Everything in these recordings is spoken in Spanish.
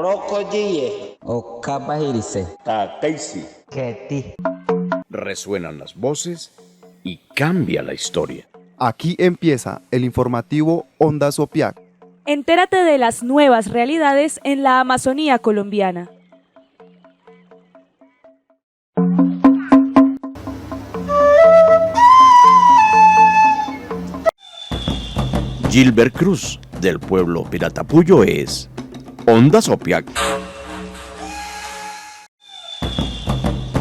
Orocoye, Okapahirise, Takaisi. Keti. Resuenan las voces y cambia la historia. Aquí empieza el informativo Onda Sopiac. Entérate de las nuevas realidades en la Amazonía colombiana. Gilbert Cruz, del pueblo Piratapuyo, es Onda Sopiac.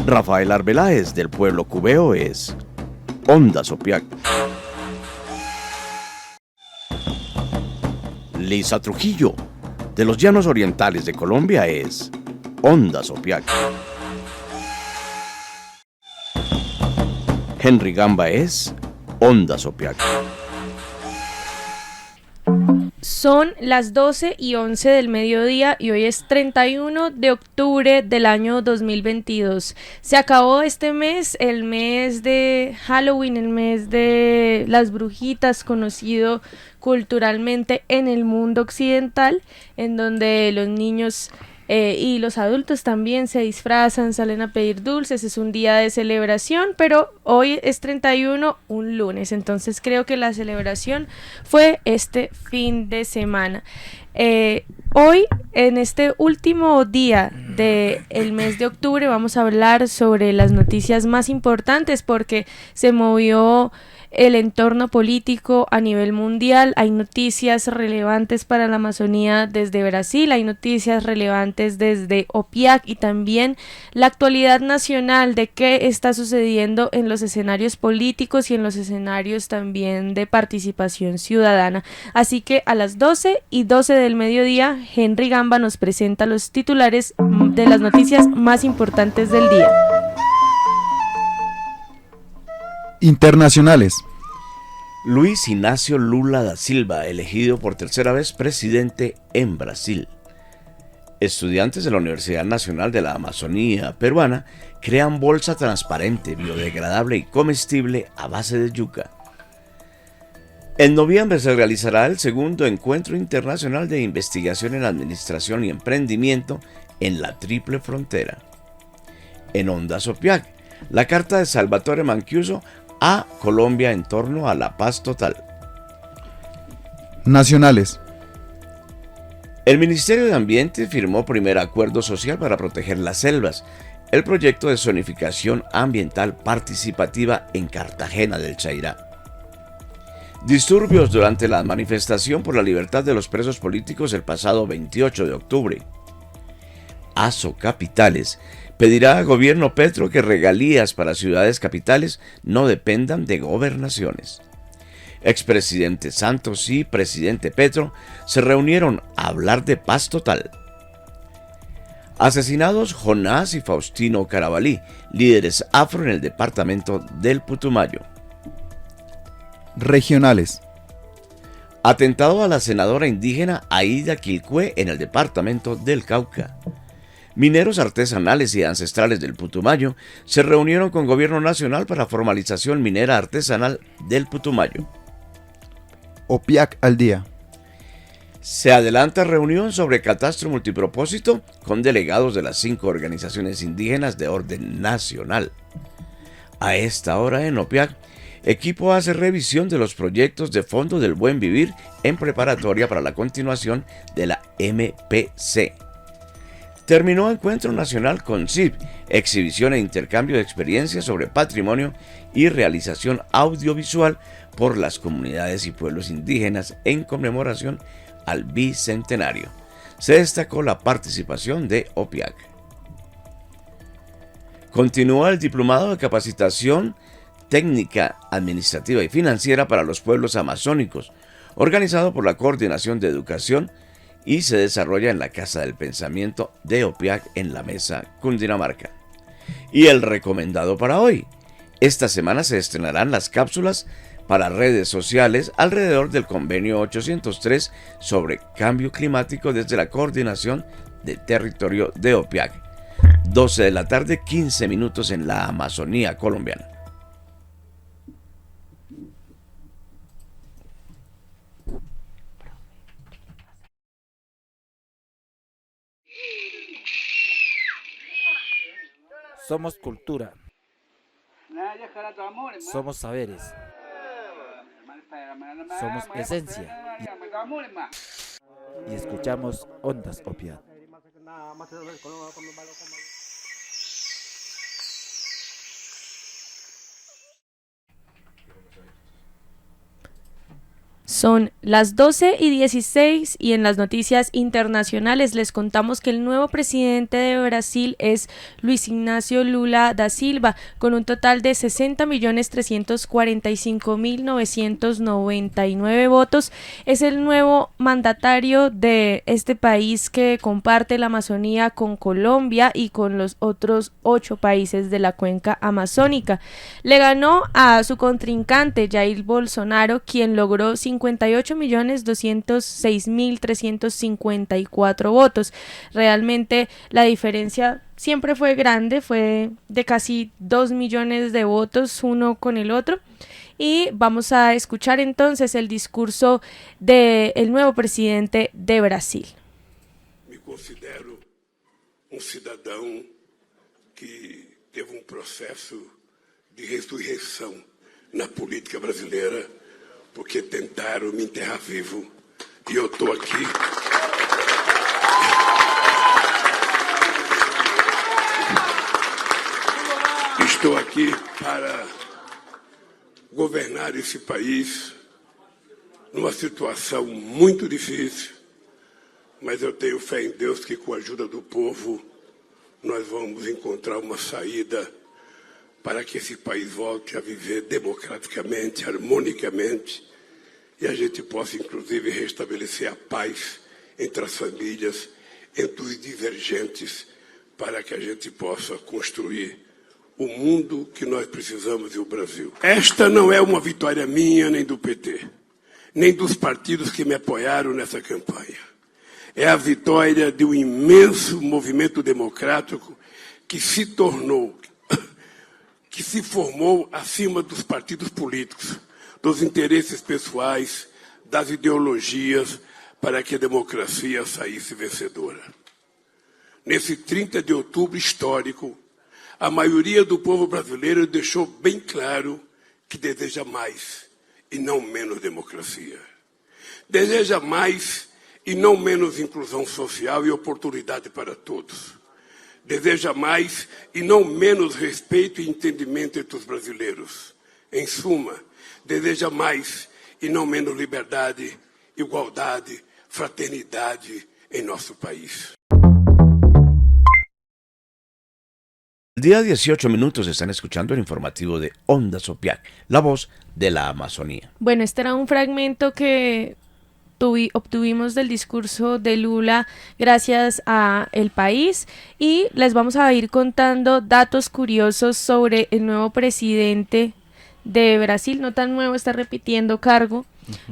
Rafael Arbeláez, del pueblo Cubeo, es Onda Sopiac. Lisa Trujillo, de los Llanos Orientales de Colombia, es Onda Sopiac. Henry Gamba es Onda Sopiac. Son las 12:11 del mediodía y hoy es 31 de octubre del año 2022. Se acabó este mes, el mes de Halloween, el mes de las brujitas, conocido culturalmente en el mundo occidental, en donde los niños y los adultos también se disfrazan, salen a pedir dulces. Es un día de celebración, pero hoy es 31, un lunes, entonces creo que la celebración fue este fin de semana. Hoy, en este último día del mes de octubre, vamos a hablar sobre las noticias más importantes porque se movió el entorno político a nivel mundial. Hay noticias relevantes para la Amazonía desde Brasil, hay noticias relevantes desde OPIAC y también la actualidad nacional de qué está sucediendo en los escenarios políticos y en los escenarios también de participación ciudadana. Así que a las 12:12 del mediodía, Henry Gamba nos presenta los titulares de las noticias más importantes del día. Internacionales. Luis Inácio Lula da Silva, elegido por tercera vez presidente en Brasil. Estudiantes de la Universidad Nacional de la Amazonía peruana crean bolsa transparente, biodegradable y comestible a base de yuca. En noviembre se realizará el segundo Encuentro Internacional de Investigación en Administración y Emprendimiento en la Triple Frontera. En Onda Sopiac, la carta de Salvatore Mancuso a Colombia en torno a la paz total. Nacionales. El Ministerio de Ambiente firmó primer acuerdo social para proteger las selvas, el proyecto de zonificación ambiental participativa en Cartagena del Chairá. Disturbios durante la manifestación por la libertad de los presos políticos el pasado 28 de octubre. ASO Capitales pedirá al gobierno Petro que regalías para ciudades capitales no dependan de gobernaciones. Expresidente Santos y presidente Petro se reunieron a hablar de paz total. Asesinados Jonás y Faustino Carabalí, líderes afro en el departamento del Putumayo. Regionales. Atentado a la senadora indígena Aida Quilcue en el departamento del Cauca. Mineros artesanales y ancestrales del Putumayo se reunieron con Gobierno Nacional para formalización minera artesanal del Putumayo. OPIAC al día. Se adelanta reunión sobre catastro multipropósito con delegados de las 5 organizaciones indígenas de orden nacional. A esta hora en OPIAC, equipo hace revisión de los proyectos de Fondo del Buen Vivir en preparatoria para la continuación de la MPC. Terminó Encuentro Nacional con CIP, exhibición e intercambio de experiencias sobre patrimonio y realización audiovisual por las comunidades y pueblos indígenas en conmemoración al bicentenario. Se destacó la participación de OPIAC. Continúa el diplomado de capacitación técnica, administrativa y financiera para los pueblos amazónicos, organizado por la Coordinación de Educación y se desarrolla en la Casa del Pensamiento de OPIAC en la Mesa, Cundinamarca. Y el recomendado para hoy. Esta semana se estrenarán las cápsulas para redes sociales alrededor del Convenio 803 sobre cambio climático desde la Coordinación de Territorio de OPIAC. 12 de la tarde, 15 minutos en la Amazonía colombiana. Somos cultura. Somos saberes. Somos esencia. Y escuchamos Ondas Opiat. Son las 12:16 y en las noticias internacionales les contamos que el nuevo presidente de Brasil es Luis Ignacio Lula da Silva, con un total de 60.345.999 votos. Es el nuevo mandatario de este país que comparte la Amazonía con Colombia y con los otros 8 países de la cuenca amazónica. Le ganó a su contrincante Jair Bolsonaro, quien logró 58.206.354 votos. Realmente la diferencia siempre fue grande, fue de casi 2 millones de votos uno con el otro. Y vamos a escuchar entonces el discurso del nuevo presidente de Brasil. Me considero cidadão que teve processo de ressurreição na política brasileira, porque tentaram me enterrar vivo e eu estou aqui. Estou aqui para governar esse país numa situação muito difícil, mas eu tenho fé em Deus que com a ajuda do povo nós vamos encontrar uma saída para que esse país volte a viver democraticamente, harmonicamente, e a gente possa, inclusive, restabelecer a paz entre as famílias, entre os divergentes, para que a gente possa construir o mundo que nós precisamos e o Brasil. Esta não é uma vitória minha, nem do PT, nem dos partidos que me apoiaram nessa campanha. É a vitória de um imenso movimento democrático que se tornou, que se formou acima dos partidos políticos, dos interesses pessoais, das ideologias, para que a democracia saísse vencedora. Nesse 30 de outubro histórico, a maioria do povo brasileiro deixou bem claro que deseja mais e não menos democracia. Deseja mais e não menos inclusão social e oportunidade para todos. Deseja mais e não menos respeito e entendimento entre os brasileiros. Em suma, deseja mais e não menos liberdade, igualdade, fraternidade em nosso país. Día 18 minutos están escuchando el informativo de Ondas Opiat, la voz de la Amazonía. Bueno, este era un fragmento que obtuvimos del discurso de Lula gracias a El País, y les vamos a ir contando datos curiosos sobre el nuevo presidente de Brasil. No tan nuevo, está repitiendo cargo.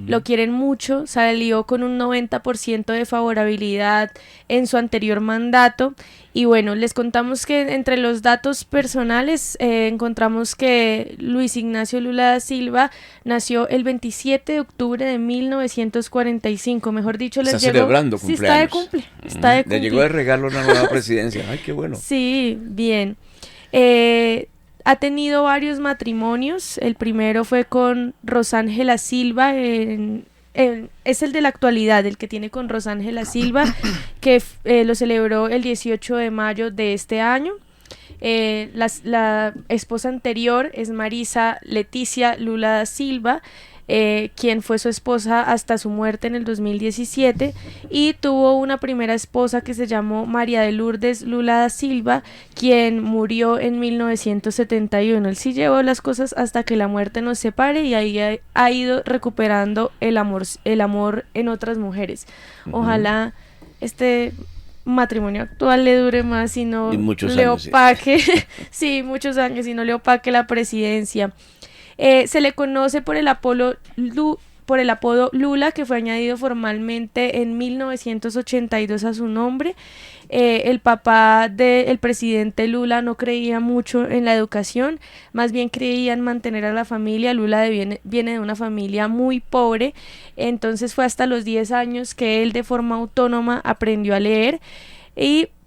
Lo quieren mucho, salió con un 90% de favorabilidad en su anterior mandato. Y bueno, les contamos que entre los datos personales encontramos que Luis Ignacio Lula da Silva nació el 27 de octubre de 1945, mejor dicho, les está llegó... celebrando cumpleaños. Sí, está de cumple. Le llegó de regalo una nueva presidencia. Ay, qué bueno. Sí, bien. Ha tenido varios matrimonios. El primero fue con Rosángela Silva, es el de la actualidad, el que tiene con Rosángela Silva, que lo celebró el 18 de mayo de este año. La esposa anterior es Marisa Leticia Lula da Silva, quien fue su esposa hasta su muerte en el 2017, y tuvo una primera esposa que se llamó María de Lourdes Lula da Silva, quien murió en 1971. Él sí llevó las cosas hasta que la muerte nos separe, y ahí ha ido recuperando el amor en otras mujeres. Ojalá este matrimonio actual le dure más y no le opaque, sí, muchos años, y no le opaque la presidencia. Se le conoce por el apodo Lula, que fue añadido formalmente en 1982 a su nombre. El papá del presidente Lula no creía mucho en la educación, más bien creía en mantener a la familia. Lula viene de una familia muy pobre, entonces fue hasta los 10 años que él de forma autónoma aprendió a leer,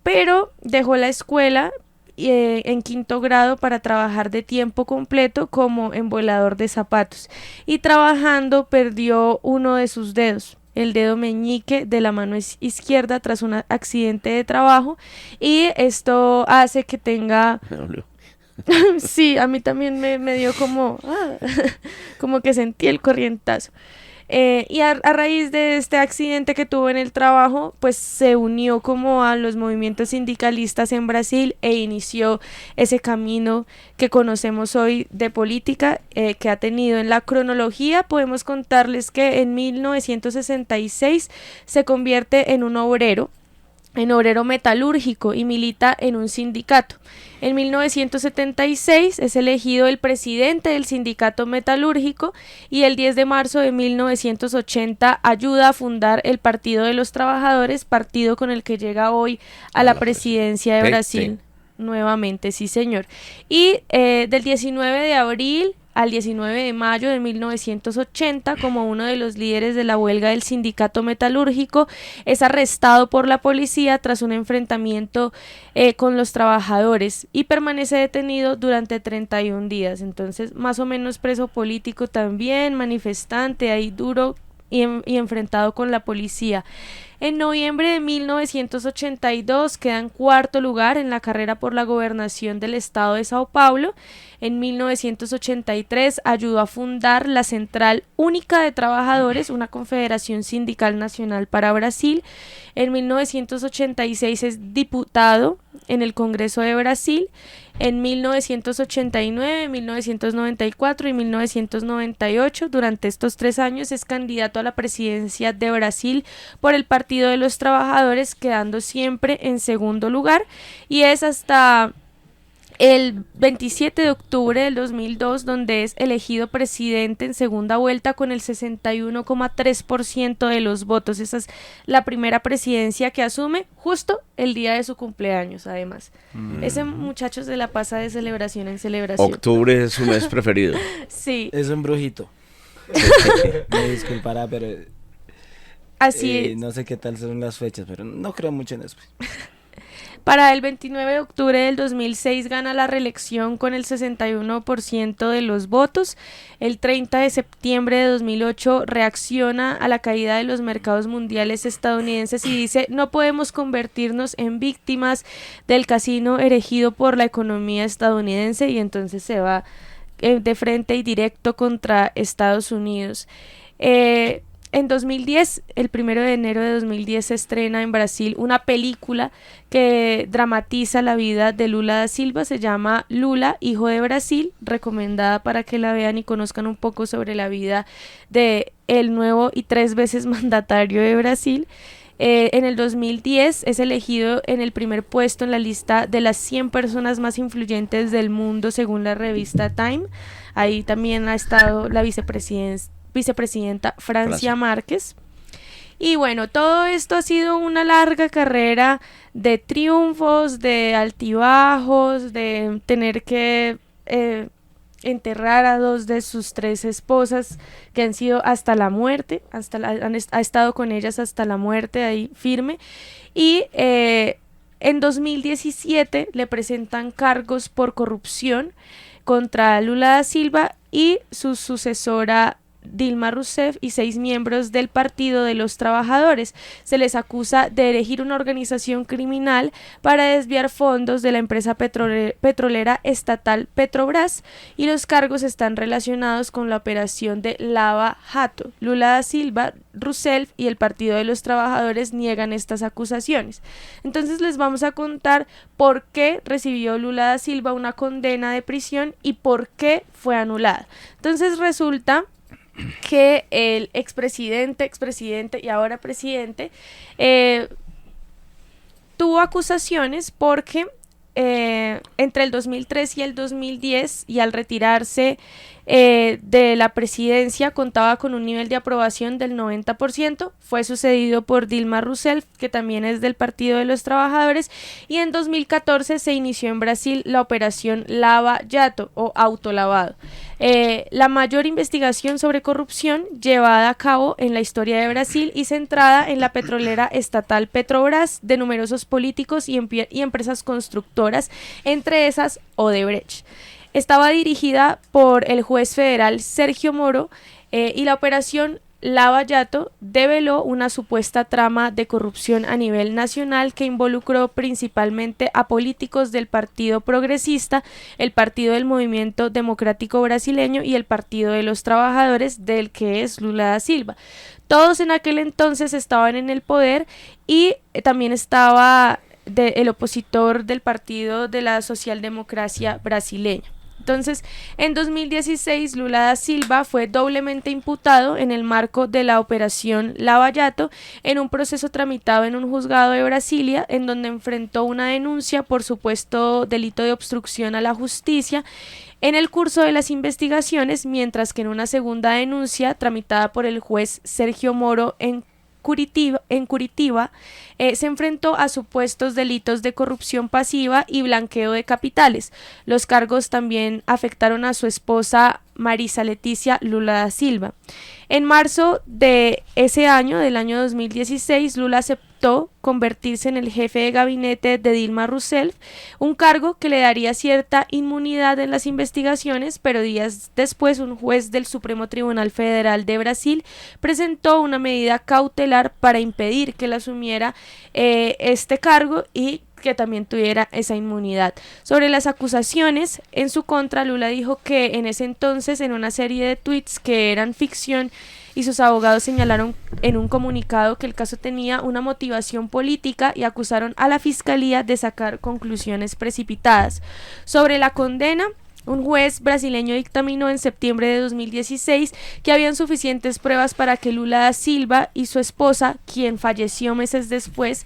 pero dejó la escuela en 5º grado para trabajar de tiempo completo como embolador de zapatos, y trabajando perdió uno de sus dedos, el dedo meñique de la mano izquierda, tras un accidente de trabajo, y esto hace que tenga... Sí, a mí también me dio como, como que sentí el corrientazo. Y a raíz de este accidente que tuvo en el trabajo, pues se unió como a los movimientos sindicalistas en Brasil e inició ese camino que conocemos hoy de política, que ha tenido. En la cronología podemos contarles que en 1966 se convierte en obrero metalúrgico, y milita en un sindicato. En 1976 es elegido el presidente del sindicato metalúrgico, y el 10 de marzo de 1980 ayuda a fundar el Partido de los Trabajadores, partido con el que llega hoy a la presidencia de Brasil. Nuevamente, sí señor. Y del 19 de abril al 19 de mayo de 1980, como uno de los líderes de la huelga del sindicato metalúrgico, es arrestado por la policía tras un enfrentamiento con los trabajadores, y permanece detenido durante 31 días. Entonces, más o menos preso político también, manifestante, ahí duro y enfrentado con la policía. En noviembre de 1982 queda en 4º lugar en la carrera por la gobernación del estado de Sao Paulo. En 1983 ayudó a fundar la Central Única de Trabajadores, una confederación sindical nacional para Brasil. En 1986 es diputado en el Congreso de Brasil. En 1989, 1994 y 1998, durante estos 3 años, es candidato a la presidencia de Brasil por el Partido de los Trabajadores, quedando siempre en 2º lugar, y es hasta el 27 de octubre del 2002 donde es elegido presidente en segunda vuelta con el 61,3% de los votos. Esa es la primera presidencia que asume justo el día de su cumpleaños, además. Ese muchacho se la pasa de celebración en celebración. Octubre es su mes preferido. Sí. Es un brujito. Me disculpará, pero así es. No sé qué tal son las fechas, pero no creo mucho en eso. Para el 29 de octubre del 2006 gana la reelección con el 61% de los votos. El 30 de septiembre de 2008 reacciona a la caída de los mercados mundiales estadounidenses y dice: no podemos convertirnos en víctimas del casino erigido por la economía estadounidense, y entonces se va de frente y directo contra Estados Unidos. En 2010, el 1 de enero de 2010, se estrena en Brasil una película que dramatiza la vida de Lula da Silva. Se llama Lula, Hijo de Brasil, recomendada para que la vean y conozcan un poco sobre la vida de el nuevo y 3 veces mandatario de Brasil. En el 2010 es elegido en el primer puesto en la lista de las 100 personas más influyentes del mundo según la revista Time. Ahí también ha estado la vicepresidenta Francia Márquez. Y bueno, todo esto ha sido una larga carrera de triunfos, de altibajos, de tener que enterrar a 2 de sus 3 esposas, que han sido hasta la muerte, ha estado con ellas hasta la muerte, ahí firme. Y en 2017 le presentan cargos por corrupción contra Lula da Silva y su sucesora Dilma Rousseff y 6 miembros del Partido de los Trabajadores. Se les acusa de elegir una organización criminal para desviar fondos de la empresa petrolera estatal Petrobras, y los cargos están relacionados con la operación de Lava Jato. Lula da Silva, Rousseff y el Partido de los Trabajadores niegan estas acusaciones. Entonces les vamos a contar por qué recibió Lula da Silva una condena de prisión y por qué fue anulada. Entonces resulta que el expresidente y ahora presidente tuvo acusaciones porque entre el 2003 y el 2010, y al retirarse de la presidencia, contaba con un nivel de aprobación del 90%, fue sucedido por Dilma Rousseff, que también es del Partido de los Trabajadores, y en 2014 se inició en Brasil la operación Lava Jato o autolavado. la mayor investigación sobre corrupción llevada a cabo en la historia de Brasil y centrada en la petrolera estatal Petrobras, de numerosos políticos y empresas constructoras, entre esas Odebrecht. Estaba dirigida por el juez federal Sergio Moro y la operación Lava Jato develó una supuesta trama de corrupción a nivel nacional que involucró principalmente a políticos del Partido Progresista, el Partido del Movimiento Democrático Brasileño y el Partido de los Trabajadores, del que es Lula da Silva. Todos en aquel entonces estaban en el poder y también estaba el opositor del Partido de la Socialdemocracia Brasileña. Entonces, en 2016, Lula da Silva fue doblemente imputado en el marco de la operación Lava Jato en un proceso tramitado en un juzgado de Brasilia, en donde enfrentó una denuncia por supuesto delito de obstrucción a la justicia en el curso de las investigaciones, mientras que en una segunda denuncia tramitada por el juez Sergio Moro en Curitiba, se enfrentó a supuestos delitos de corrupción pasiva y blanqueo de capitales. Los cargos también afectaron a su esposa Marisa Leticia Lula da Silva. En marzo de ese año, del año 2016, Lula aceptó convertirse en el jefe de gabinete de Dilma Rousseff, un cargo que le daría cierta inmunidad en las investigaciones, pero días después un juez del Supremo Tribunal Federal de Brasil presentó una medida cautelar para impedir que él asumiera este cargo y que también tuviera esa inmunidad. Sobre las acusaciones en su contra, Lula dijo que en ese entonces, en una serie de tweets que eran ficción, y sus abogados señalaron en un comunicado que el caso tenía una motivación política y acusaron a la fiscalía de sacar conclusiones precipitadas. Sobre la condena, un juez brasileño dictaminó en septiembre de 2016 que habían suficientes pruebas para que Lula da Silva y su esposa, quien falleció meses después,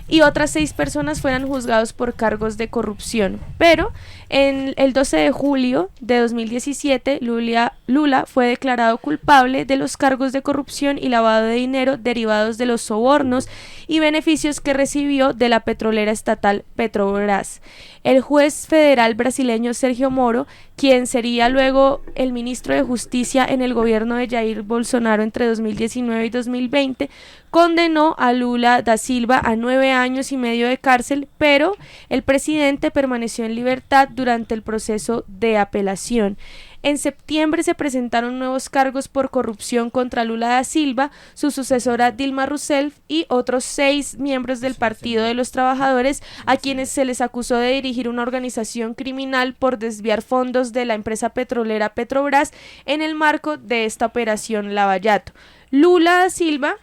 y otras 6 personas fueran juzgados por cargos de corrupción. Pero en el 12 de julio de 2017, Lula fue declarado culpable de los cargos de corrupción y lavado de dinero derivados de los sobornos y beneficios que recibió de la petrolera estatal Petrobras. El juez federal brasileño Sergio Moro, quien sería luego el ministro de Justicia en el gobierno de Jair Bolsonaro entre 2019 y 2020, condenó a Lula da Silva a 9 años y medio de cárcel, pero el presidente permaneció en libertad durante el proceso de apelación. En septiembre se presentaron nuevos cargos por corrupción contra Lula da Silva, su sucesora Dilma Rousseff y otros 6 miembros del Partido de los Trabajadores, a quienes se les acusó de dirigir una organización criminal por desviar fondos de la empresa petrolera Petrobras en el marco de esta operación Lava Jato. Lula da Silva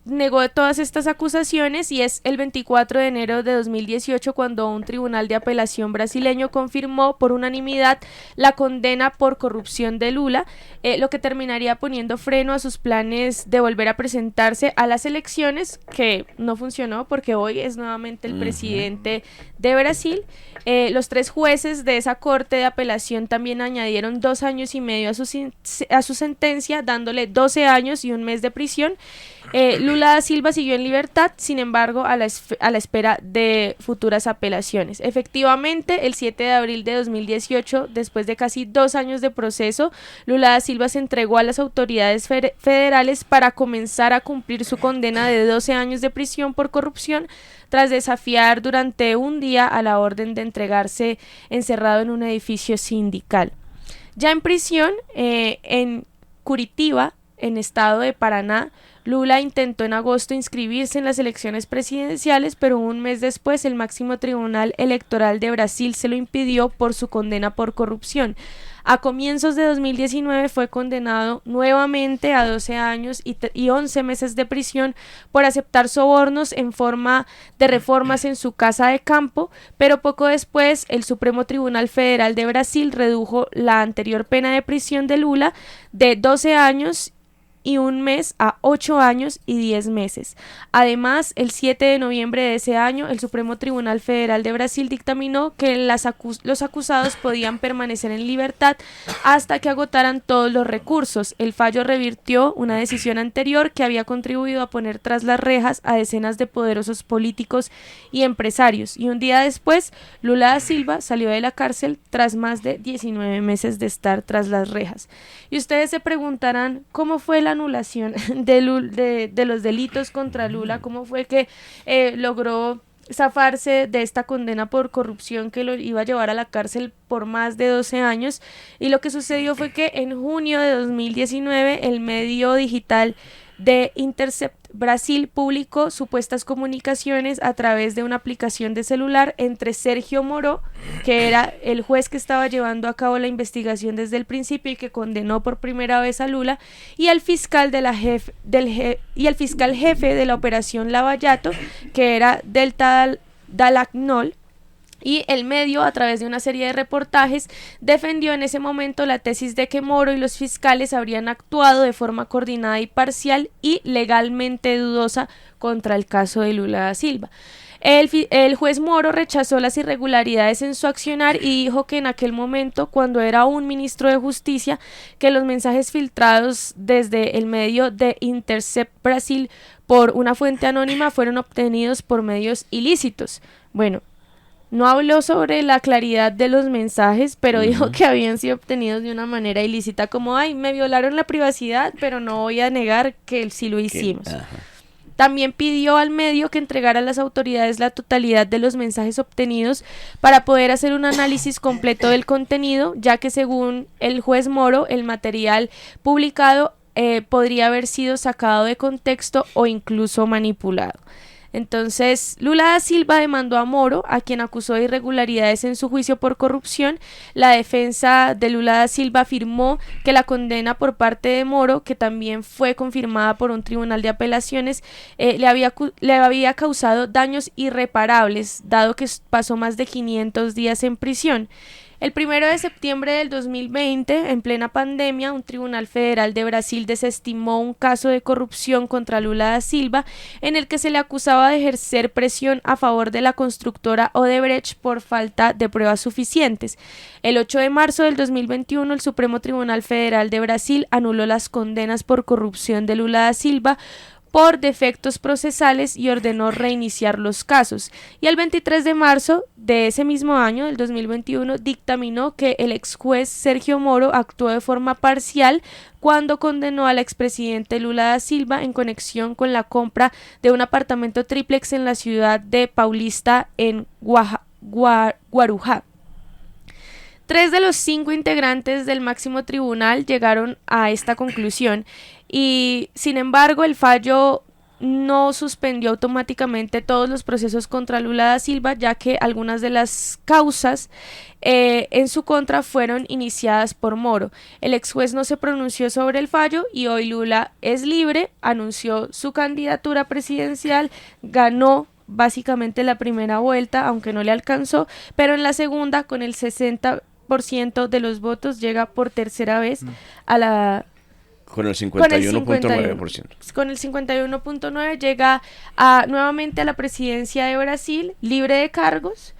negó todas estas acusaciones y es el 24 de enero de 2018 cuando un tribunal de apelación brasileño confirmó por unanimidad la condena por corrupción de Lula, lo que terminaría poniendo freno a sus planes de volver a presentarse a las elecciones, que no funcionó porque hoy es nuevamente el presidente de Brasil. Los 3 jueces de esa corte de apelación también añadieron 2 años y medio a su sentencia, dándole 12 años y un mes de prisión. Lula da Silva siguió en libertad, sin embargo, a la espera de futuras apelaciones. Efectivamente, el 7 de abril de 2018, después de casi 2 años de proceso, Lula da Silva se entregó a las autoridades federales para comenzar a cumplir su condena de 12 años de prisión por corrupción, tras desafiar durante un día a la orden de entregarse encerrado en un edificio sindical. Ya en prisión, en Curitiba, en estado de Paraná, Lula intentó en agosto inscribirse en las elecciones presidenciales, pero un mes después el máximo tribunal electoral de Brasil se lo impidió por su condena por corrupción. A comienzos de 2019 fue condenado nuevamente a 12 años y 11 meses de prisión por aceptar sobornos en forma de reformas en su casa de campo, pero poco después el Supremo Tribunal Federal de Brasil redujo la anterior pena de prisión de Lula de 12 años y 1 mes a 8 años y 10 meses. Además, el 7 de noviembre de ese año, el Supremo Tribunal Federal de Brasil dictaminó que los acusados podían permanecer en libertad hasta que agotaran todos los recursos. El fallo revirtió una decisión anterior que había contribuido a poner tras las rejas a decenas de poderosos políticos y empresarios. Y un día después, Lula da Silva salió de la cárcel tras más de 19 meses de estar tras las rejas. Y ustedes se preguntarán cómo fue la anulación de los delitos contra Lula, cómo fue que logró zafarse de esta condena por corrupción que lo iba a llevar a la cárcel por más de 12 años. Y lo que sucedió fue que en junio de 2019 el medio digital The Intercept Brasil publicó supuestas comunicaciones a través de una aplicación de celular entre Sergio Moro, que era el juez que estaba llevando a cabo la investigación desde el principio y que condenó por primera vez a Lula, y el fiscal jefe de la operación Lavallato, que era Delta Dallacnol. Y el medio, a través de una serie de reportajes, defendió en ese momento la tesis de que Moro y los fiscales habrían actuado de forma coordinada y parcial y legalmente dudosa contra el caso de Lula da Silva. El juez Moro rechazó las irregularidades en su accionar y dijo que en aquel momento, cuando era aún ministro de Justicia, que los mensajes filtrados desde el medio de Intercept Brasil por una fuente anónima fueron obtenidos por medios ilícitos. Bueno, no habló sobre la claridad de los mensajes, pero dijo que habían sido obtenidos de una manera ilícita, como, ay, me violaron la privacidad, pero no voy a negar que sí lo hicimos. También pidió al medio que entregara a las autoridades la totalidad de los mensajes obtenidos para poder hacer un análisis completo del contenido, ya que según el juez Moro, el material publicado podría haber sido sacado de contexto o incluso manipulado. Entonces, Lula da Silva demandó a Moro, a quien acusó de irregularidades en su juicio por corrupción. La defensa de Lula da Silva afirmó que la condena por parte de Moro, que también fue confirmada por un tribunal de apelaciones, le había causado daños irreparables, dado que pasó más de 500 días en prisión. El 1 de septiembre del 2020, en plena pandemia, un tribunal federal de Brasil desestimó un caso de corrupción contra Lula da Silva en el que se le acusaba de ejercer presión a favor de la constructora Odebrecht por falta de pruebas suficientes. El 8 de marzo del 2021, el Supremo Tribunal Federal de Brasil anuló las condenas por corrupción de Lula da Silva por defectos procesales y ordenó reiniciar los casos. Y el 23 de marzo de ese mismo año, del 2021, dictaminó que el ex juez Sergio Moro actuó de forma parcial cuando condenó al expresidente Lula da Silva en conexión con la compra de un apartamento triplex en la ciudad de Paulista, en Guarujá. 3 de los 5 integrantes del máximo tribunal llegaron a esta conclusión y, sin embargo, el fallo no suspendió automáticamente todos los procesos contra Lula da Silva, ya que algunas de las causas en su contra fueron iniciadas por Moro. El ex juez no se pronunció sobre el fallo y hoy Lula es libre, anunció su candidatura presidencial, ganó básicamente la primera vuelta, aunque no le alcanzó, pero en la segunda, con el 60% de los votos, llega por tercera vez a la... Con el 51.9%. Con el 51.9% llega nuevamente a la presidencia de Brasil, libre de cargos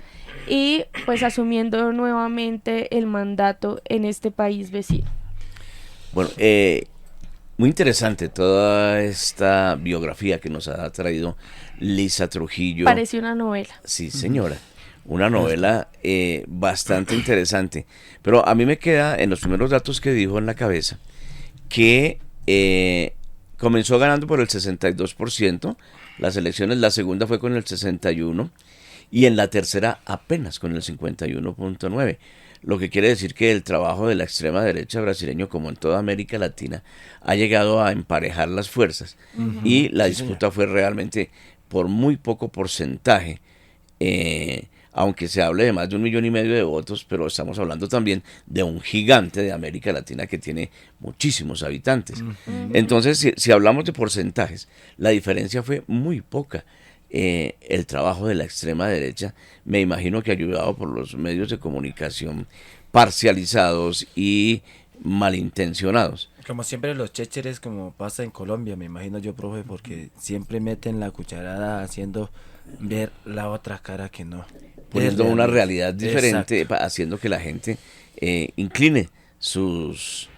y pues asumiendo nuevamente el mandato en este país vecino. Bueno, muy interesante toda esta biografía que nos ha traído Lisa Trujillo. Parece una novela. Sí, señora. Una novela bastante interesante. Pero a mí me queda en los primeros datos que dijo en la cabeza que comenzó ganando por el 62%, las elecciones, la segunda fue con el 61% y en la tercera apenas con el 51.9%, lo que quiere decir que el trabajo de la extrema derecha brasileño, como en toda América Latina, ha llegado a emparejar las fuerzas y la disputa fue realmente por muy poco porcentaje, aunque se hable de más de 1,5 millones de votos, pero estamos hablando también de un gigante de América Latina que tiene muchísimos habitantes. Entonces, si hablamos de porcentajes, la diferencia fue muy poca. El trabajo de la extrema derecha, me imagino que ayudado por los medios de comunicación parcializados y malintencionados. Como siempre los chécheres, como pasa en Colombia, me imagino yo, profe, porque siempre meten la cucharada haciendo ver la otra cara que no. Poniendo una realidad diferente, Exacto. haciendo que la gente incline sus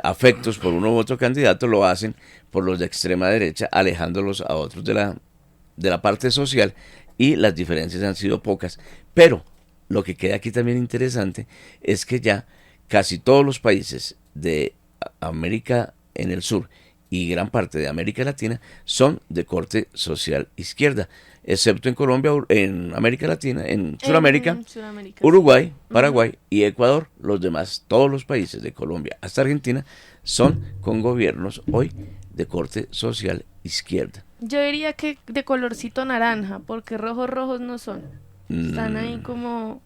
afectos por uno u otro candidato, lo hacen por los de extrema derecha, alejándolos a otros de la parte social, y las diferencias han sido pocas. Pero lo que queda aquí también interesante es que ya casi todos los países de América en el sur y gran parte de América Latina son de corte social izquierda, excepto en Colombia, en América Latina, en Sudamérica, Sudamérica, Uruguay, Paraguay y Ecuador. Los demás, todos los países de Colombia hasta Argentina, son con gobiernos hoy de corte social izquierda. Yo diría que de colorcito naranja, porque rojos no son. Están ahí como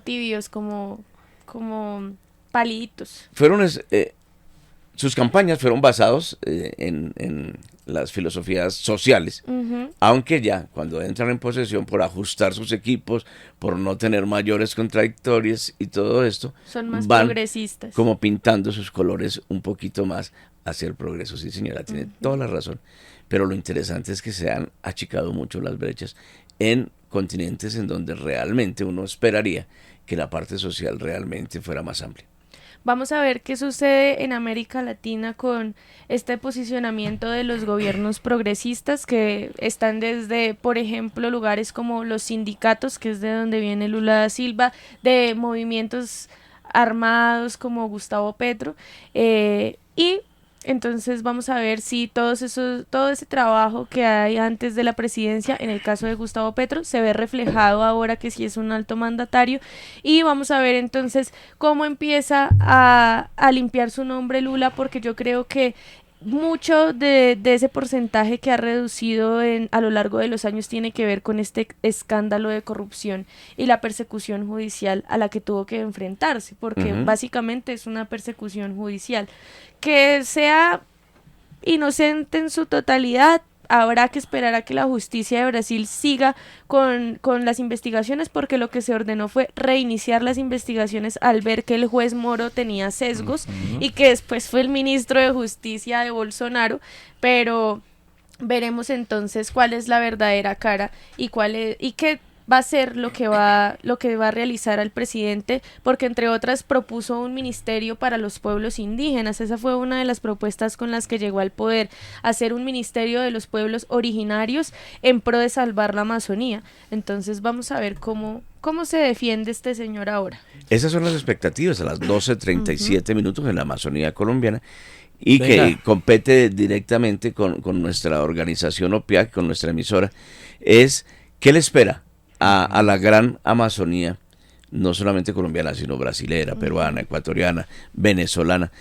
tibios, como palitos. Sus campañas fueron basadas en las filosofías sociales, Ujú. aunque ya cuando entran en posesión, por ajustar sus equipos, por no tener mayores contradictorias y todo esto, Son más van progresistas. como pintando sus colores un poquito más hacia el progreso. Sí, señora, tiene toda la razón. Pero lo interesante es que se han achicado mucho las brechas en continentes en donde realmente uno esperaría que la parte social realmente fuera más amplia. Vamos a ver qué sucede en América Latina con este posicionamiento de los gobiernos progresistas que están desde, por ejemplo, lugares como los sindicatos, que es de donde viene Lula da Silva, de movimientos armados como Gustavo Petro, y entonces vamos a ver si todo ese trabajo que hay antes de la presidencia, en el caso de Gustavo Petro, se ve reflejado ahora que sí es un alto mandatario, y vamos a ver entonces cómo empieza a limpiar su nombre Lula, porque yo creo que mucho de ese porcentaje que ha reducido a lo largo de los años tiene que ver con este escándalo de corrupción y la persecución judicial a la que tuvo que enfrentarse, porque básicamente es una persecución judicial. Que sea inocente en su totalidad, habrá que esperar a que la justicia de Brasil siga con las investigaciones, porque lo que se ordenó fue reiniciar las investigaciones al ver que el juez Moro tenía sesgos y que después fue el ministro de Justicia de Bolsonaro, pero veremos entonces cuál es la verdadera cara y qué va a ser lo que va a realizar el presidente, porque entre otras propuso un ministerio para los pueblos indígenas. Esa fue una de las propuestas con las que llegó al poder, hacer un ministerio de los pueblos originarios en pro de salvar la Amazonía. Entonces vamos a ver cómo se defiende este señor ahora. Esas son las expectativas a las 12:37 minutos en la Amazonía colombiana, y Venga. que compete directamente con nuestra organización OPIAC, con nuestra emisora. Es ¿qué le espera a la gran Amazonía, no solamente colombiana, sino brasilera, peruana, ecuatoriana, venezolana?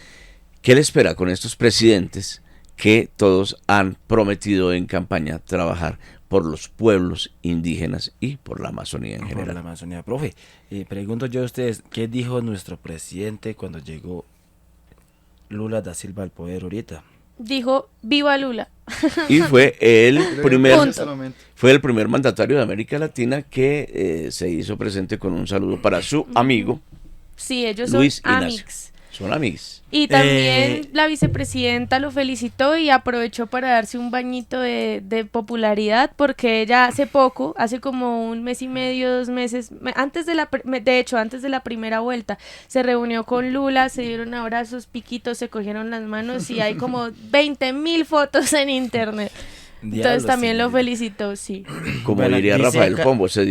¿Qué le espera con estos presidentes que todos han prometido en campaña trabajar por los pueblos indígenas y por la Amazonía en Por general? la Amazonía, profe. Pregunto yo a ustedes, ¿qué dijo nuestro presidente cuando llegó Lula da Silva al poder ahorita? Dijo, ¡viva Lula! Y fue el Punto. primer mandatario de América Latina que se hizo presente con un saludo para su amigo Sí, ellos son Luis Ignacio. amigos. Son amigos. Y también la vicepresidenta lo felicitó y aprovechó para darse un bañito de popularidad, porque ella hace como un mes y medio, 2 meses, antes de la primera vuelta, se reunió con Lula, se dieron abrazos, piquitos, se cogieron las manos y hay como 20,000 fotos en internet. Entonces Diablos, también lo sí. felicitó, sí. Como Bueno, diría dice Rafael acá- Pombo, se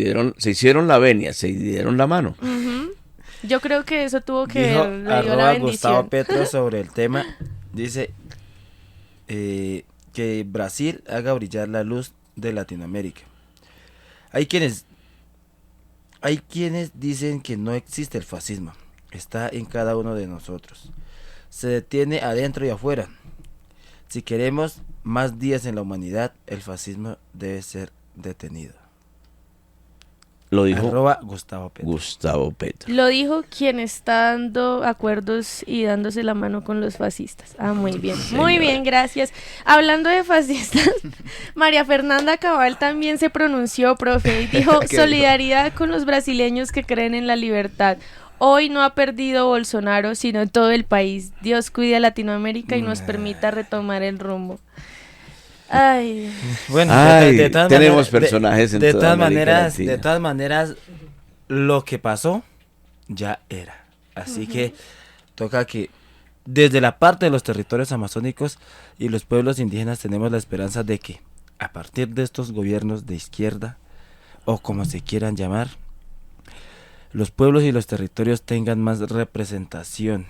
hicieron la venia, se dieron la mano. Ujú. Yo creo que eso tuvo que Dijo ver, le dio la @ Gustavo bendición. Petro sobre el tema. Dice que Brasil haga brillar la luz de Latinoamérica. Hay quienes dicen que no existe el fascismo. Está en cada uno de nosotros. Se detiene adentro y afuera. Si queremos más días en la humanidad, el fascismo debe ser detenido. Lo dijo @ Gustavo Petro. Gustavo Petro. Lo dijo quien está dando acuerdos y dándose la mano con los fascistas. Ah, muy bien. Muy bien, gracias. Hablando de fascistas, María Fernanda Cabal también se pronunció, profe, y dijo solidaridad con los brasileños que creen en la libertad. Hoy no ha perdido Bolsonaro, sino todo el país. Dios cuide a Latinoamérica y nos permita retomar el rumbo. Ay. Bueno, tenemos personajes en de toda todas América maneras, Latina. de todas maneras, lo que pasó ya era. Así que toca que desde la parte de los territorios amazónicos y los pueblos indígenas tenemos la esperanza de que a partir de estos gobiernos de izquierda, o como se quieran llamar, los pueblos y los territorios tengan más representación,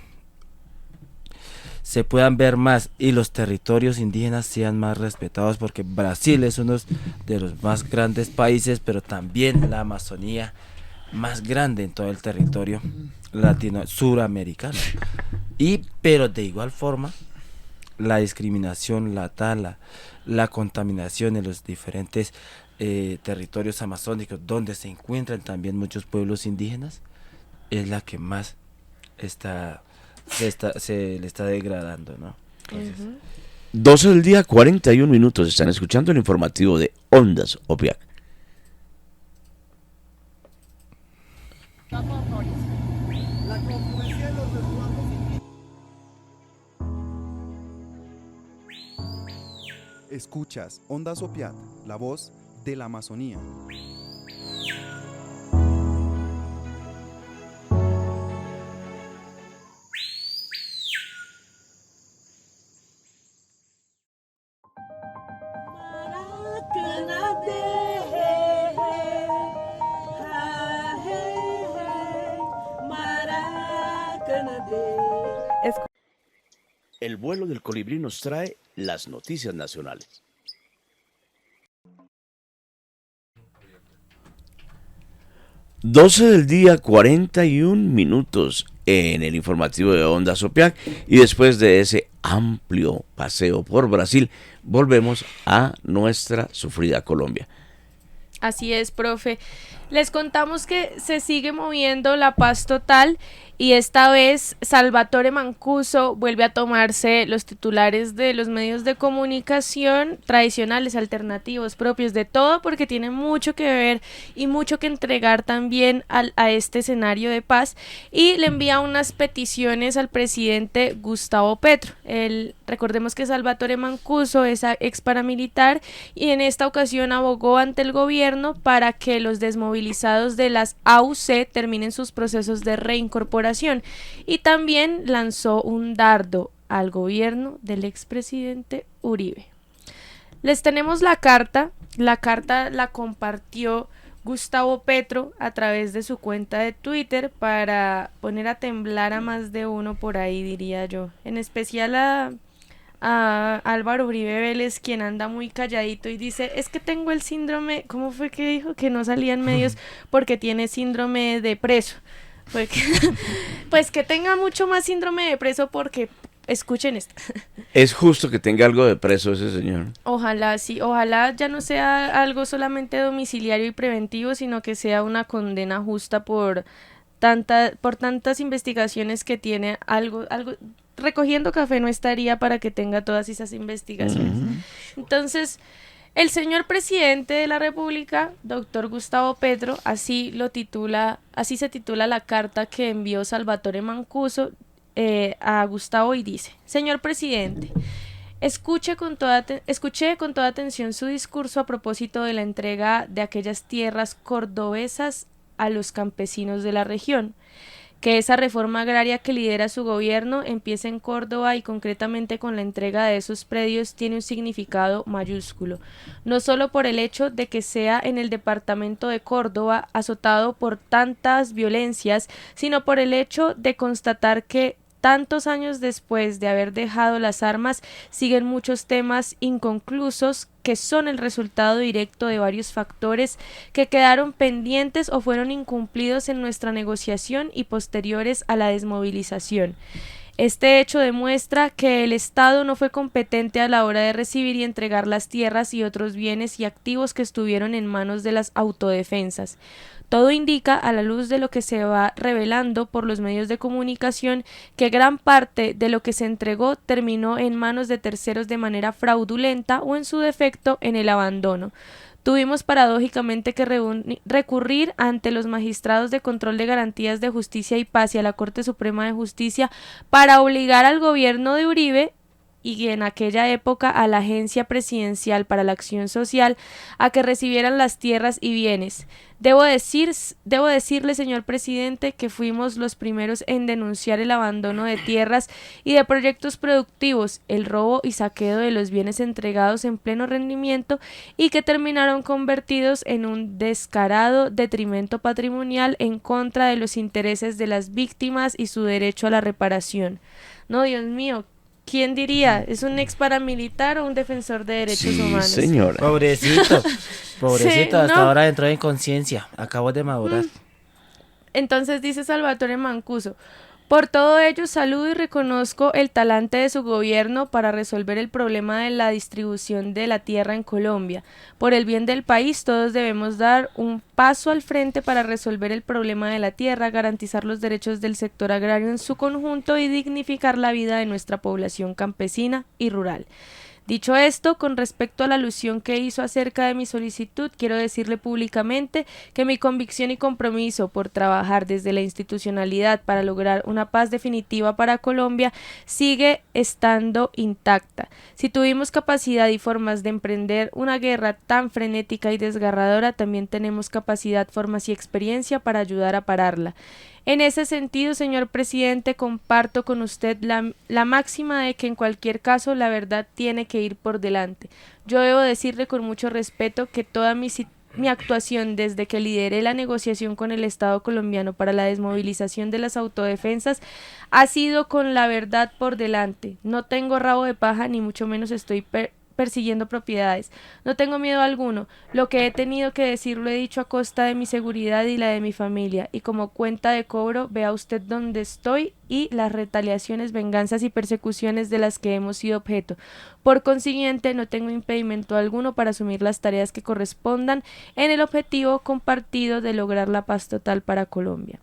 se puedan ver más y los territorios indígenas sean más respetados, porque Brasil es uno de los más grandes países, pero también la Amazonía más grande en todo el territorio suramericano. Pero de igual forma, la discriminación, la tala, la contaminación en los diferentes territorios amazónicos, donde se encuentran también muchos pueblos indígenas, es la que más se le está degradando, ¿no? Entonces, 12 del día, 41 minutos. Están escuchando el informativo de Ondas OPIAC. Escuchas Ondas OPIAC, la voz de la Amazonía. El vuelo del colibrí nos trae las noticias nacionales. Doce del día, 41 minutos en el informativo de Ondas OPIAC, y después de ese amplio paseo por Brasil, volvemos a nuestra sufrida Colombia. Así es, profe. Les contamos que se sigue moviendo la paz total y esta vez Salvatore Mancuso vuelve a tomarse los titulares de los medios de comunicación tradicionales, alternativos, propios, de todo, porque tiene mucho que ver y mucho que entregar también a este escenario de paz, y le envía unas peticiones al presidente Gustavo Petro. Recordemos que Salvatore Mancuso es ex paramilitar y en esta ocasión abogó ante el gobierno para que los desmovilizados de las AUC terminen sus procesos de reincorporación, y también lanzó un dardo al gobierno del expresidente Uribe. Les tenemos la carta la compartió Gustavo Petro a través de su cuenta de Twitter para poner a temblar a más de uno por ahí, diría yo, en especial a Álvaro Uribe Vélez, quien anda muy calladito y dice, es que tengo el síndrome, ¿cómo fue que dijo? Que no salía en medios porque tiene síndrome de preso. Pues que tenga mucho más síndrome de preso, porque escuchen esto. Es justo que tenga algo de preso ese señor. Ojalá, sí, ojalá ya no sea algo solamente domiciliario y preventivo, sino que sea una condena justa por tantas investigaciones que tiene. Algo recogiendo café no estaría para que tenga todas esas investigaciones. Entonces, el señor presidente de la República, doctor Gustavo Petro, así se titula la carta que envió Salvatore Mancuso a Gustavo, y dice: señor presidente, escuché con toda atención su discurso a propósito de la entrega de aquellas tierras cordobesas a los campesinos de la región. Que esa reforma agraria que lidera su gobierno empiece en Córdoba, y concretamente con la entrega de esos predios, tiene un significado mayúsculo, no solo por el hecho de que sea en el departamento de Córdoba, azotado por tantas violencias, sino por el hecho de constatar que tantos años después de haber dejado las armas, siguen muchos temas inconclusos que son el resultado directo de varios factores que quedaron pendientes o fueron incumplidos en nuestra negociación y posteriores a la desmovilización. Este hecho demuestra que el Estado no fue competente a la hora de recibir y entregar las tierras y otros bienes y activos que estuvieron en manos de las autodefensas. Todo indica, a la luz de lo que se va revelando por los medios de comunicación, que gran parte de lo que se entregó terminó en manos de terceros de manera fraudulenta o, en su defecto, en el abandono. tuvimos paradójicamente que recurrir ante los magistrados de control de garantías de justicia y paz y a la Corte Suprema de Justicia para obligar al gobierno de Uribe y en aquella época a la Agencia Presidencial para la Acción Social a que recibieran las tierras y bienes. Debo decirle, señor presidente, que fuimos los primeros en denunciar el abandono de tierras y de proyectos productivos, el robo y saqueo de los bienes entregados en pleno rendimiento y que terminaron convertidos en un descarado detrimento patrimonial en contra de los intereses de las víctimas y su derecho a la reparación. No, Dios mío, ¿quién diría? ¿Es un ex paramilitar o un defensor de derechos humanos? Señora. Pobrecito, Sí, hasta no. ahora entró en conciencia, acabó de madurar. Entonces dice Salvatore Mancuso: por todo ello saludo y reconozco el talante de su gobierno para resolver el problema de la distribución de la tierra en Colombia. Por el bien del país todos debemos dar un paso al frente para resolver el problema de la tierra, garantizar los derechos del sector agrario en su conjunto y dignificar la vida de nuestra población campesina y rural. Dicho esto, con respecto a la alusión que hizo acerca de mi solicitud, quiero decirle públicamente que mi convicción y compromiso por trabajar desde la institucionalidad para lograr una paz definitiva para Colombia sigue estando intacta. Si tuvimos capacidad y formas de emprender una guerra tan frenética y desgarradora, también tenemos capacidad, formas y experiencia para ayudar a pararla. En ese sentido, señor presidente, comparto con usted la máxima de que en cualquier caso la verdad tiene que ir por delante. Yo debo decirle con mucho respeto que toda mi actuación desde que lideré la negociación con el Estado colombiano para la desmovilización de las autodefensas ha sido con la verdad por delante. No tengo rabo de paja ni mucho menos estoy persiguiendo propiedades. No tengo miedo alguno. Lo que he tenido que decir lo he dicho a costa de mi seguridad y la de mi familia. Y como cuenta de cobro, vea usted dónde estoy y las retaliaciones, venganzas y persecuciones de las que hemos sido objeto. Por consiguiente, no tengo impedimento alguno para asumir las tareas que correspondan en el objetivo compartido de lograr la paz total para Colombia.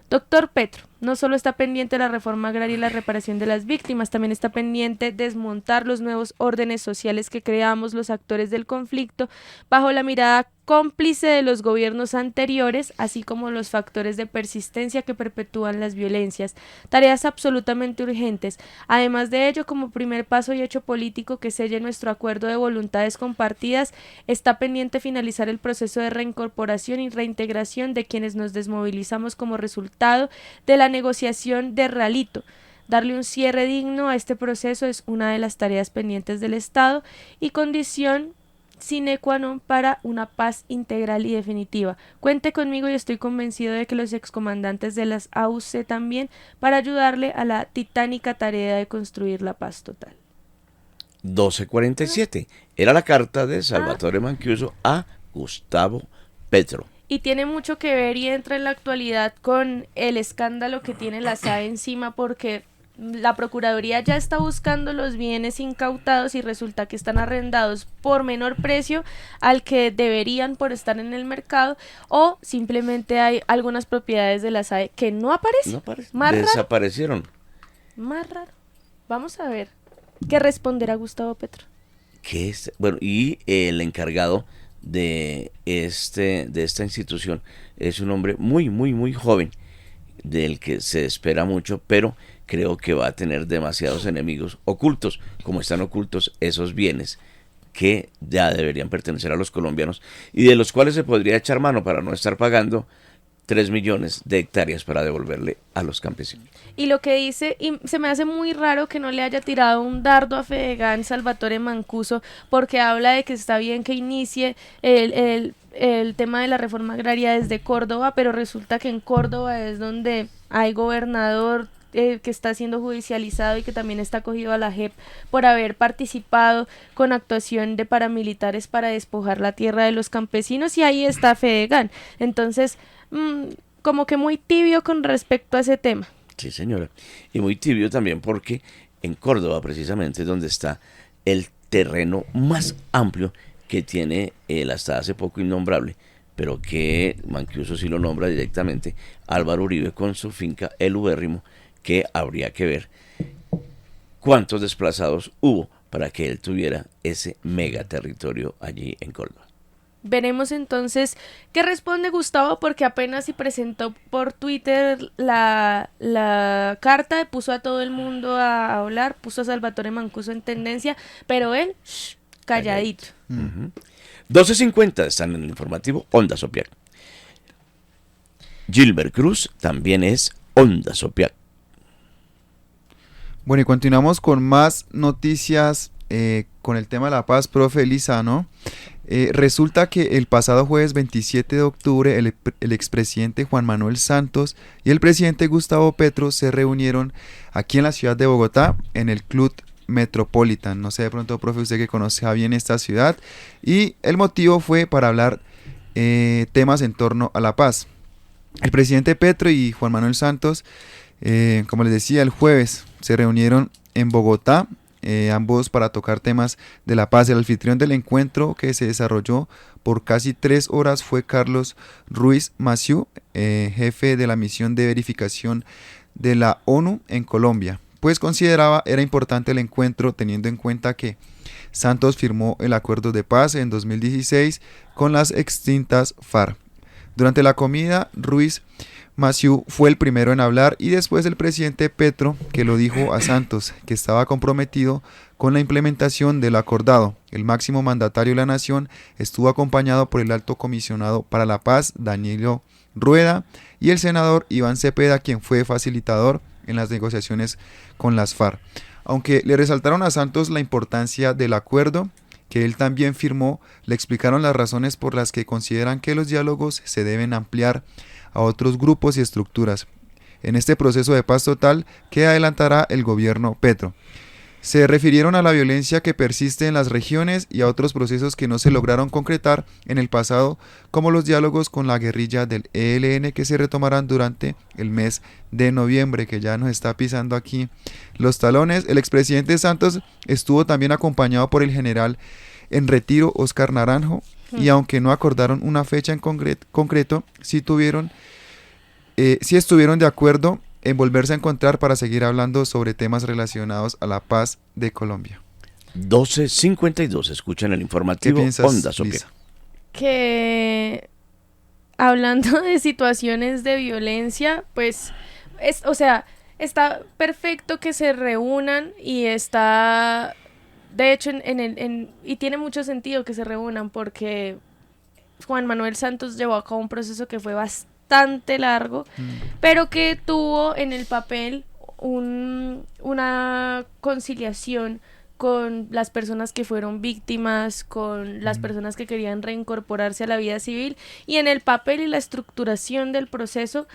Doctor Petro, no solo está pendiente la reforma agraria y la reparación de las víctimas, también está pendiente desmontar los nuevos órdenes sociales que creamos los actores del conflicto bajo la mirada cómplice de los gobiernos anteriores, así como los factores de persistencia que perpetúan las violencias, tareas absolutamente urgentes. Además de ello, como primer paso y hecho político que selle nuestro acuerdo de voluntades compartidas, está pendiente finalizar el proceso de reincorporación y reintegración de quienes nos desmovilizamos como resultado de la negociación de Realito. Darle un cierre digno a este proceso es una de las tareas pendientes del Estado y condición sine qua non para una paz integral y definitiva. Cuente conmigo y estoy convencido de que los excomandantes de las AUC también para ayudarle a la titánica tarea de construir la paz total. 12:47. Era la carta de Salvatore Mancuso a Gustavo Petro. Y tiene mucho que ver y entra en la actualidad con el escándalo que tiene la SAE encima, porque la Procuraduría ya está buscando los bienes incautados y resulta que están arrendados por menor precio al que deberían por estar en el mercado, o simplemente hay algunas propiedades de la SAE que no aparecen. No aparece. Más Desaparecieron. raro. Más raro. Vamos a ver qué responderá Gustavo Petro. ¿Qué es? Bueno, y el encargado de esta institución es un hombre muy, muy, muy joven, del que se espera mucho, pero creo que va a tener demasiados enemigos ocultos, como están ocultos esos bienes que ya deberían pertenecer a los colombianos y de los cuales se podría echar mano para no estar pagando 3 millones de hectáreas para devolverle a los campesinos. Y lo que dice, y se me hace muy raro que no le haya tirado un dardo a Fedegan Salvatore Mancuso, porque habla de que está bien que inicie el tema de la reforma agraria desde Córdoba, pero resulta que en Córdoba es donde hay gobernador que está siendo judicializado y que también está acogido a la JEP por haber participado con actuación de paramilitares para despojar la tierra de los campesinos, y ahí está Fedegan. Entonces, como que muy tibio con respecto a ese tema. Sí, señora. Y muy tibio también porque en Córdoba, precisamente, es donde está el terreno más amplio que tiene el hasta hace poco innombrable, pero que Mancuso sí lo nombra directamente, Álvaro Uribe, con su finca El Ubérrimo, que habría que ver cuántos desplazados hubo para que él tuviera ese mega territorio allí en Córdoba. Veremos entonces qué responde Gustavo, porque apenas se presentó por Twitter la carta, puso a todo el mundo a hablar, puso a Salvatore Mancuso en tendencia, pero él, calladito. 12:50 están en el informativo Onda Sopiac. Gilbert Cruz también es Onda Sopiac. Bueno, y continuamos con más noticias con el tema de la paz, profe Lizano. Resulta que el pasado jueves 27 de octubre el expresidente Juan Manuel Santos y el presidente Gustavo Petro se reunieron aquí en la ciudad de Bogotá en el Club Metropolitan. No sé de pronto, profe, usted que conoce bien esta ciudad. Y el motivo fue para hablar temas en torno a la paz. El presidente Petro y Juan Manuel Santos, como les decía, el jueves se reunieron en Bogotá, ambos para tocar temas de la paz. El anfitrión del encuentro, que se desarrolló por casi 3 horas, fue Carlos Ruiz Massieu, jefe de la misión de verificación de la ONU en Colombia, pues consideraba era importante el encuentro teniendo en cuenta que Santos firmó el acuerdo de paz en 2016 con las extintas FARC. Durante la comida, Ruiz Massieu fue el primero en hablar y después el presidente Petro, que lo dijo a Santos que estaba comprometido con la implementación del acordado. El máximo mandatario de la nación estuvo acompañado por el alto comisionado para la paz, Danilo Rueda, y el senador Iván Cepeda, quien fue facilitador en las negociaciones con las FARC. Aunque le resaltaron a Santos la importancia del acuerdo que él también firmó, le explicaron las razones por las que consideran que los diálogos se deben ampliar a otros grupos y estructuras en este proceso de paz total que adelantará el gobierno Petro. Se refirieron a la violencia que persiste en las regiones y a otros procesos que no se lograron concretar en el pasado, como los diálogos con la guerrilla del ELN que se retomarán durante el mes de noviembre, que ya nos está pisando aquí los talones. El expresidente Santos estuvo también acompañado por el general en retiro Oscar Naranjo, y aunque no acordaron una fecha en concreto, sí estuvieron de acuerdo en volverse a encontrar para seguir hablando sobre temas relacionados a la paz de Colombia. 12:52, escuchan el informativo Onda Sopiac. Que hablando de situaciones de violencia, pues, está perfecto que se reúnan y está, de hecho, y tiene mucho sentido que se reúnan porque Juan Manuel Santos llevó a cabo un proceso que fue bastante largo, pero que tuvo en el papel una conciliación con las personas que fueron víctimas, con las personas que querían reincorporarse a la vida civil, y en el papel y la estructuración del proceso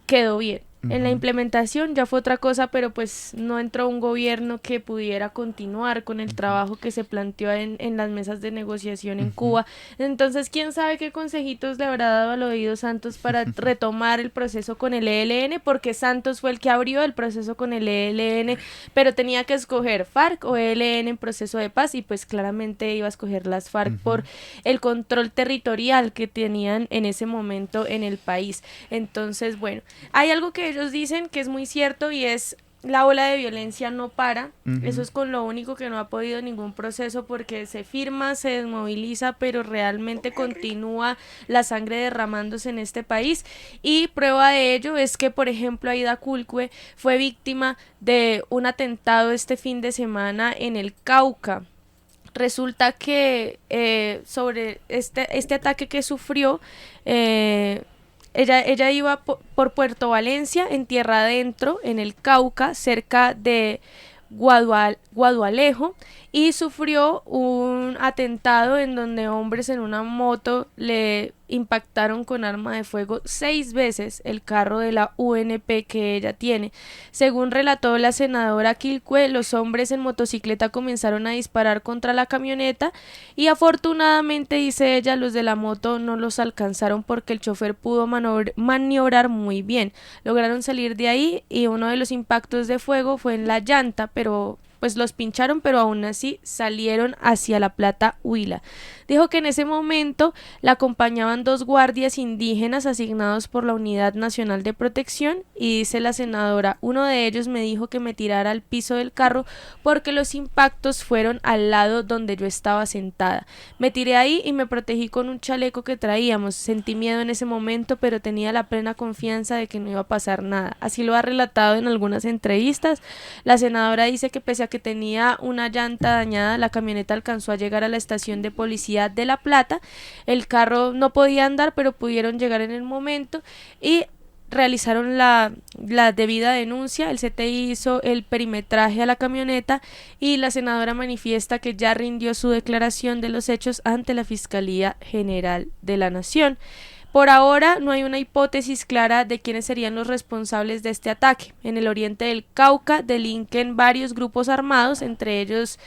quedó bien. En la implementación ya fue otra cosa, pero pues no entró un gobierno que pudiera continuar con el trabajo que se planteó en las mesas de negociación en Cuba. Entonces, quién sabe qué consejitos le habrá dado al oído Santos para retomar el proceso con el ELN, porque Santos fue el que abrió el proceso con el ELN, pero tenía que escoger FARC o ELN en proceso de paz, y pues claramente iba a escoger las FARC por el control territorial que tenían en ese momento en el país. Entonces, bueno, hay algo que ellos dicen que es muy cierto, y es: la ola de violencia no para. Eso es con lo único que no ha podido ningún proceso, porque se firma, se desmoviliza, pero realmente continúa la sangre derramándose en este país. Y prueba de ello es que, por ejemplo, Aida Culcue fue víctima de un atentado este fin de semana en el Cauca. Resulta que sobre este ataque que sufrió, ella iba por Puerto Valencia, en tierra adentro, en el Cauca, cerca de Guadualejo, y sufrió un atentado en donde hombres en una moto le impactaron con arma de fuego 6 veces el carro de la UNP que ella tiene. Según relató la senadora Quilcue, los hombres en motocicleta comenzaron a disparar contra la camioneta y afortunadamente, dice ella, los de la moto no los alcanzaron porque el chofer pudo maniobrar muy bien. Lograron salir de ahí y uno de los impactos de fuego fue en la llanta, pero pues los pincharon, pero aún así salieron hacia La Plata, Huila. Dijo que en ese momento la acompañaban 2 guardias indígenas asignados por la Unidad Nacional de Protección, y dice la senadora: uno de ellos me dijo que me tirara al piso del carro porque los impactos fueron al lado donde yo estaba sentada. Me tiré ahí y me protegí con un chaleco que traíamos. Sentí miedo en ese momento, pero tenía la plena confianza de que no iba a pasar nada. Así lo ha relatado en algunas entrevistas. La senadora dice que pese a que tenía una llanta dañada, la camioneta alcanzó a llegar a la estación de policía de La Plata. El carro no podía andar, pero pudieron llegar en el momento y realizaron la debida denuncia. El CTI hizo el perimetraje a la camioneta y la senadora manifiesta que ya rindió su declaración de los hechos ante la Fiscalía General de la Nación. Por ahora no hay una hipótesis clara de quiénes serían los responsables de este ataque. En el oriente del Cauca delinquen varios grupos armados, entre ellos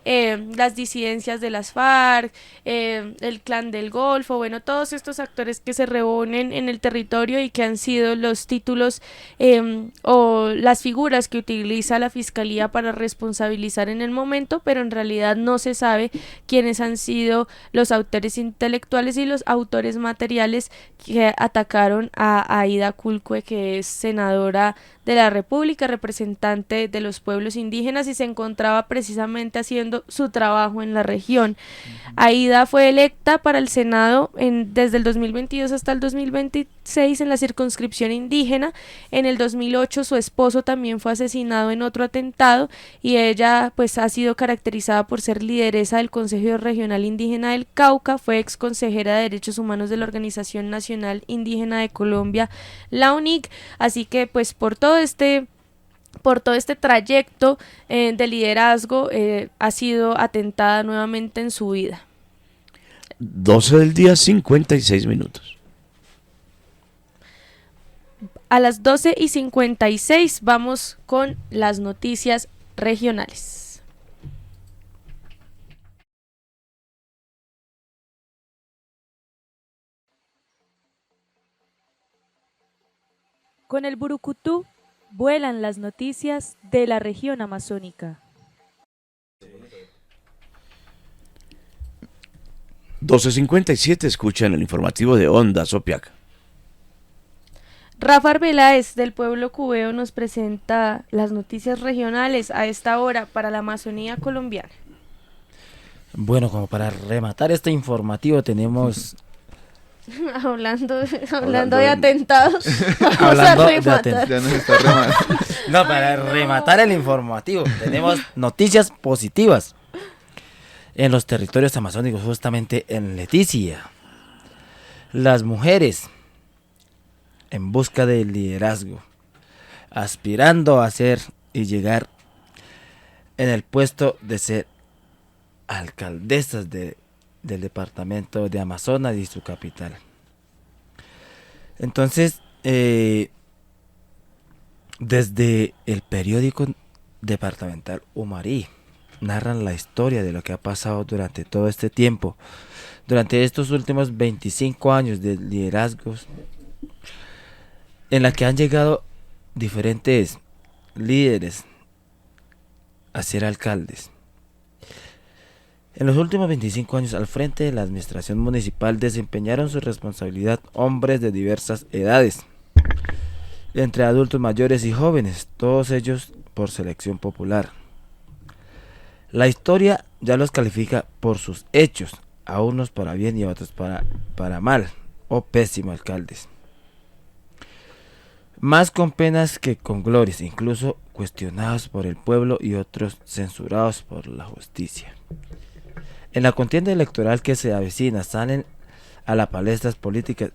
las disidencias de las FARC, el Clan del Golfo, bueno, todos estos actores que se reúnen en el territorio y que han sido los títulos o las figuras que utiliza la Fiscalía para responsabilizar en el momento, pero en realidad no se sabe quiénes han sido los autores intelectuales y los autores materiales que atacaron a Aida Culcue, que es senadora de la República, representante de los pueblos indígenas, y se encontraba precisamente haciendo su trabajo en la región. Aida fue electa para el Senado desde el 2022 hasta el 2026 en la circunscripción indígena. En el 2008 su esposo también fue asesinado en otro atentado, y ella pues ha sido caracterizada por ser lideresa del Consejo Regional Indígena del Cauca. Fue ex consejera de Derechos Humanos de la Organización Nacional Indígena de Colombia, la UNIC. Así que pues por todo este trayecto de liderazgo ha sido atentada nuevamente en su vida. 12 del día, 56 minutos. A las 12:56 vamos con las noticias regionales. Con el Burucutú vuelan las noticias de la región amazónica. 12:57, escuchan el informativo de Onda Sopiac. Rafa Arbeláez del pueblo cubeo nos presenta las noticias regionales a esta hora para la Amazonía colombiana. Bueno, como para rematar este informativo tenemos... hablando de atentados, hablando de No, para rematar el informativo tenemos noticias positivas en los territorios amazónicos, justamente en Leticia. Las mujeres en busca de liderazgo, aspirando a ser y llegar en el puesto de ser alcaldesas del departamento de Amazonas y su capital. Entonces, desde el periódico departamental Umarí narran la historia de lo que ha pasado durante todo este tiempo, durante estos últimos 25 años de liderazgos, en la que han llegado diferentes líderes a ser alcaldes. En los últimos 25 años al frente de la administración municipal desempeñaron su responsabilidad hombres de diversas edades, entre adultos mayores y jóvenes, todos ellos por selección popular. La historia ya los califica por sus hechos, a unos para bien y a otros para mal o pésimo alcaldes. Más con penas que con glorias, incluso cuestionados por el pueblo y otros censurados por la justicia. En la contienda electoral que se avecina salen a la palestra política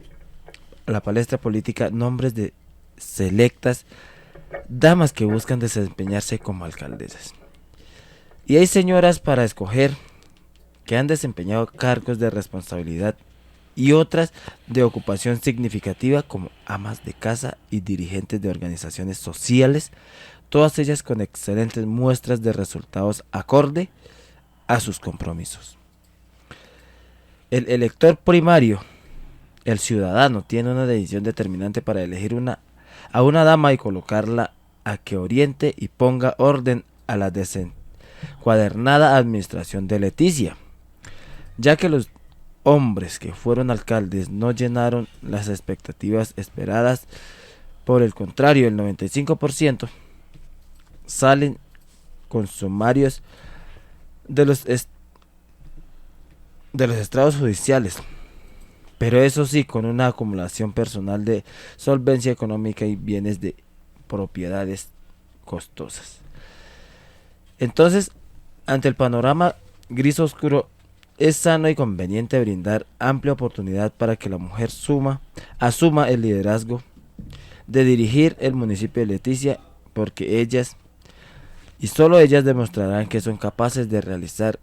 nombres de selectas damas que buscan desempeñarse como alcaldesas. Y hay señoras para escoger que han desempeñado cargos de responsabilidad y otras de ocupación significativa como amas de casa y dirigentes de organizaciones sociales, todas ellas con excelentes muestras de resultados acorde a sus compromisos. El elector primario, el ciudadano, tiene una decisión determinante para elegir a una dama y colocarla a que oriente y ponga orden a la cuadernada administración de Leticia, ya que los hombres que fueron alcaldes no llenaron las expectativas esperadas. Por el contrario, el 95% salen con sumarios de los estrados judiciales, pero eso sí, con una acumulación personal de solvencia económica y bienes de propiedades costosas. Entonces, ante el panorama gris oscuro, es sano y conveniente brindar amplia oportunidad para que la mujer asuma el liderazgo de dirigir el municipio de Leticia, porque ellas y solo ellas demostrarán que son capaces de realizar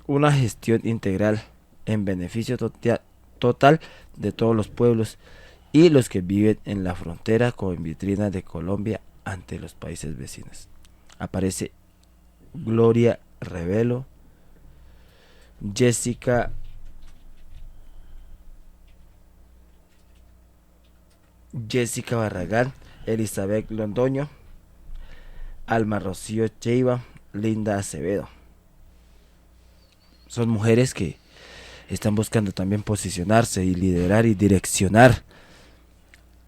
una gestión integral en beneficio total de todos los pueblos y los que viven en la frontera como en vitrina de Colombia ante los países vecinos. Aparece Gloria Revelo, Jessica Barragán, Elizabeth Londoño, Alma Rocío Cheiva, Linda Acevedo. Son mujeres que están buscando también posicionarse y liderar y direccionar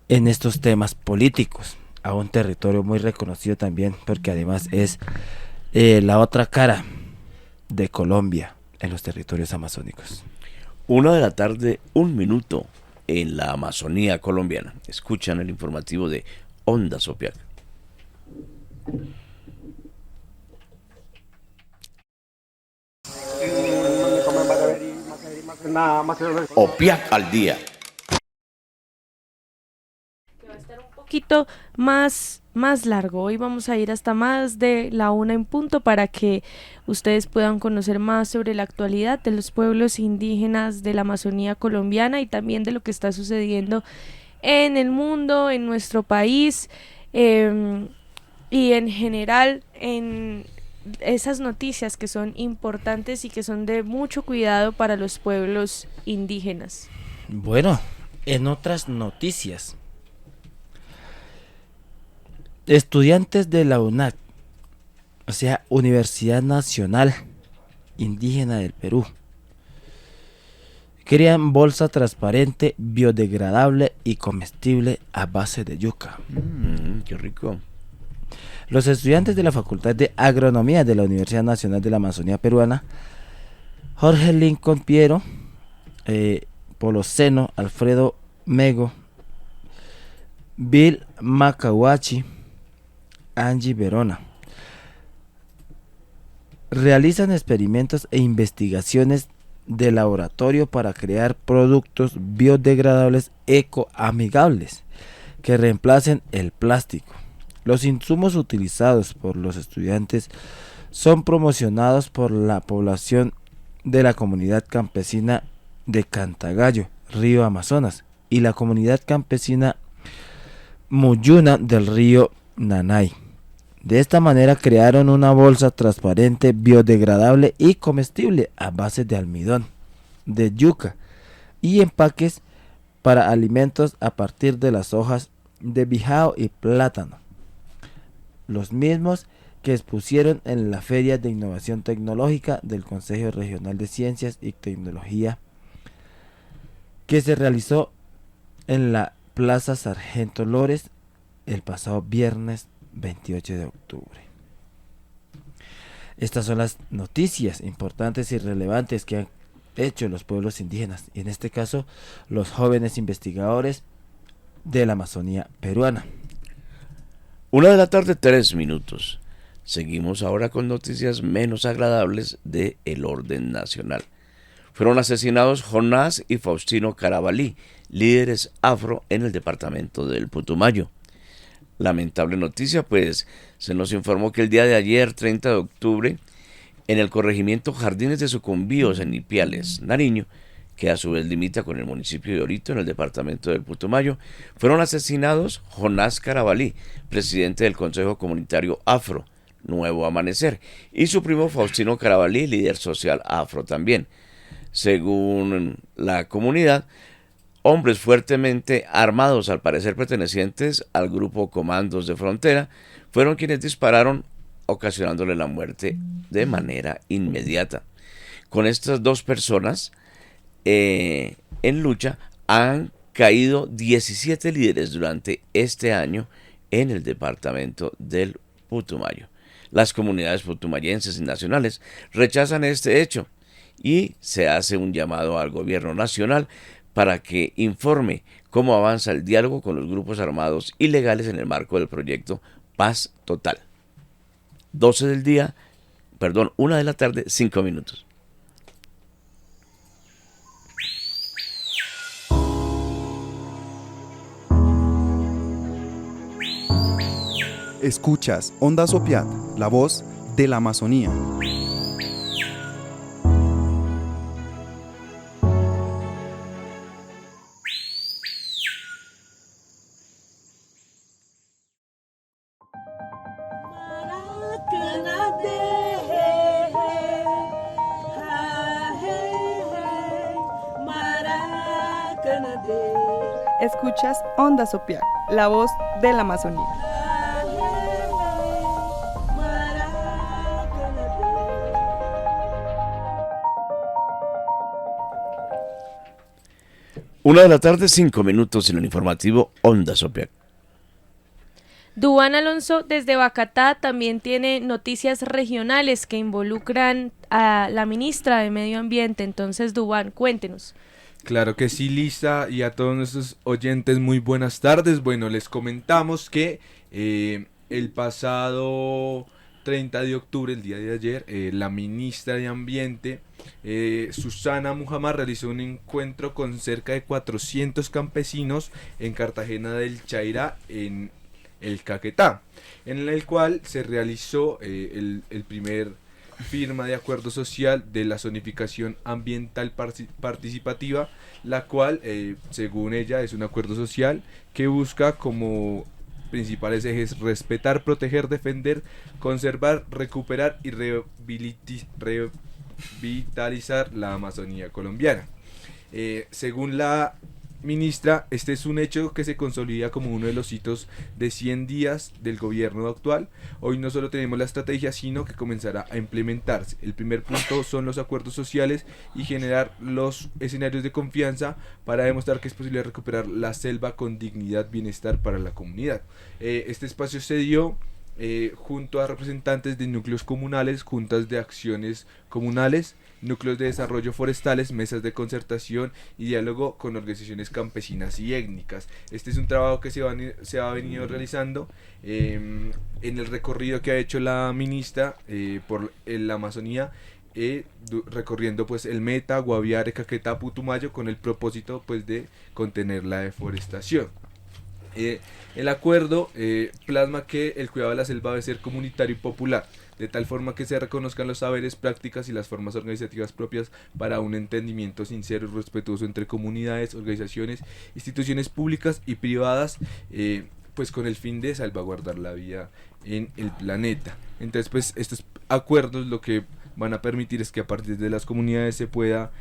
en estos temas políticos a un territorio muy reconocido también, porque además es la otra cara de Colombia en los territorios amazónicos. 1:00 p.m, en la Amazonía colombiana. Escuchan el informativo de Onda Sopiac. Opiac al día. Poquito más largo. Hoy vamos a ir hasta más de la 1:00 p.m. para que ustedes puedan conocer más sobre la actualidad de los pueblos indígenas de la Amazonía colombiana y también de lo que está sucediendo en el mundo, en nuestro país y en general en esas noticias que son importantes y que son de mucho cuidado para los pueblos indígenas. Bueno, en otras noticias, estudiantes de la UNAC, o sea, Universidad Nacional Indígena del Perú, crean bolsa transparente, biodegradable y comestible a base de yuca. Qué rico. Los estudiantes de la Facultad de Agronomía de la Universidad Nacional de la Amazonía Peruana, Jorge Lincoln Piero, Poloceno, Alfredo Mego, Bill Macahuachi, Angie Verona, realizan experimentos e investigaciones de laboratorio para crear productos biodegradables ecoamigables que reemplacen el plástico. Los insumos utilizados por los estudiantes son promocionados por la población de la comunidad campesina de Cantagallo, río Amazonas, y la comunidad campesina Muyuna del río Nanay. De esta manera crearon una bolsa transparente, biodegradable y comestible a base de almidón, de yuca y empaques para alimentos a partir de las hojas de bijao y plátano. Los mismos que expusieron en la Feria de Innovación Tecnológica del Consejo Regional de Ciencias y Tecnología, que se realizó en la Plaza Sargento Lores el pasado viernes 28 de octubre. Estas son las noticias importantes y relevantes que han hecho los pueblos indígenas, y en este caso los jóvenes investigadores de la Amazonía peruana. 1:03 p.m. Seguimos ahora con noticias menos agradables del orden nacional. Fueron asesinados Jonás y Faustino Carabalí, líderes afro en el departamento del Putumayo. Lamentable noticia, pues se nos informó que el día de ayer, 30 de octubre, en el corregimiento Jardines de Sucumbíos, en Ipiales, Nariño, que a su vez limita con el municipio de Orito en el departamento del Putumayo, fueron asesinados Jonás Carabalí, presidente del Consejo Comunitario Afro, Nuevo Amanecer, y su primo Faustino Carabalí, líder social afro también. Según la comunidad, hombres fuertemente armados, al parecer pertenecientes al grupo Comandos de Frontera, fueron quienes dispararon ocasionándole la muerte de manera inmediata. Con estas dos personas en lucha han caído 17 líderes durante este año en el departamento del Putumayo. Las comunidades putumayenses y nacionales rechazan este hecho y se hace un llamado al gobierno nacional para que informe cómo avanza el diálogo con los grupos armados ilegales en el marco del proyecto Paz Total. 1 de la tarde, 5 minutos. Escuchas Onda Sopiat, la voz de la Amazonía. Escuchas Onda Sopiat, la voz de la Amazonía. Una de la tarde, 5 minutos en el informativo Onda Sopiat. Duván Alonso desde Bacatá también tiene noticias regionales que involucran a la ministra de Medio Ambiente. Entonces, Duván, cuéntenos. Claro que sí, Lisa, y a todos nuestros oyentes, muy buenas tardes. Bueno, les comentamos que el pasado 30 de octubre, el día de ayer, la ministra de Ambiente, Susana Mujamar, realizó un encuentro con cerca de 400 campesinos en Cartagena del Chairá, en el Caquetá, en el cual se realizó el primer firma de acuerdo social de la zonificación ambiental participativa, la cual, según ella, es un acuerdo social que busca como principales ejes respetar, proteger, defender, conservar, recuperar y revitalizar la Amazonía colombiana. Según la ministra, este es un hecho que se consolida como uno de los hitos de 100 días del gobierno actual. Hoy no solo tenemos la estrategia, sino que comenzará a implementarse. El primer punto son los acuerdos sociales y generar los escenarios de confianza para demostrar que es posible recuperar la selva con dignidad, bienestar para la comunidad. Este espacio se dio junto a representantes de núcleos comunales, juntas de acciones comunales, núcleos de desarrollo forestales, mesas de concertación y diálogo con organizaciones campesinas y étnicas. Este es un trabajo que se ha venido realizando en el recorrido que ha hecho la ministra por la Amazonía, recorriendo pues el Meta, Guaviare, Caquetá, Putumayo, con el propósito pues de contener la deforestación. El acuerdo plasma que el cuidado de la selva debe ser comunitario y popular, de tal forma que se reconozcan los saberes, prácticas y las formas organizativas propias para un entendimiento sincero y respetuoso entre comunidades, organizaciones, instituciones públicas y privadas, pues con el fin de salvaguardar la vida en el planeta. Entonces, pues estos acuerdos lo que van a permitir es que a partir de las comunidades se pueda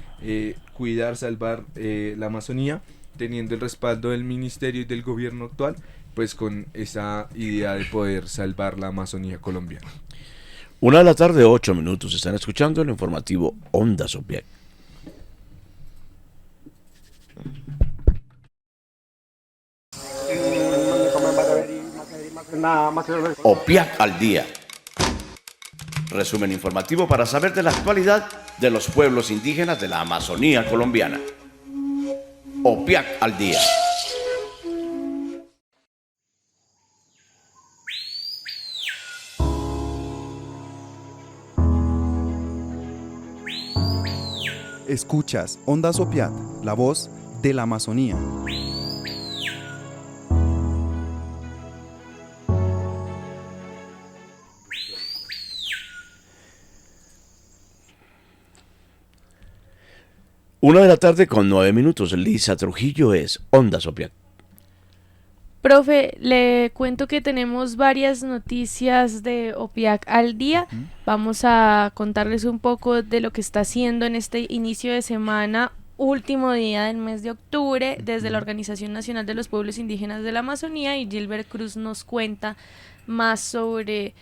cuidar, salvar la Amazonía, teniendo el respaldo del ministerio y del gobierno actual, pues con esa idea de poder salvar la Amazonía colombiana. 1 de la tarde, 8 minutos. Están escuchando el informativo Onda Sopiat. OPIAC al día. Resumen informativo para saber de la actualidad de los pueblos indígenas de la Amazonía colombiana. OPIAC al día. Escuchas Onda Sopiat, la voz de la Amazonía. Una de la tarde con 9 minutos. Lisa Trujillo es Onda Sopiat. Profe, le cuento que tenemos varias noticias de OPIAC al día. Vamos a contarles un poco de lo que está haciendo en este inicio de semana, último día del mes de octubre, desde la Organización Nacional de los Pueblos Indígenas de la Amazonía, y Gilbert Cruz nos cuenta más sobre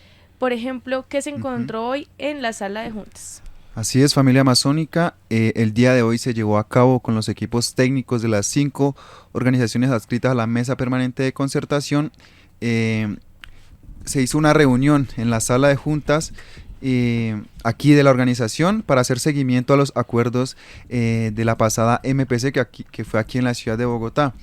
por ejemplo, ¿qué se encontró hoy en la sala de juntas? Así es, familia amazónica. El día de hoy se llevó a cabo con los equipos técnicos de las 5 organizaciones adscritas a la Mesa Permanente de Concertación. Se hizo una reunión en la sala de juntas aquí de la organización para hacer seguimiento a los acuerdos de la pasada MPC que fue aquí en la ciudad de Bogotá.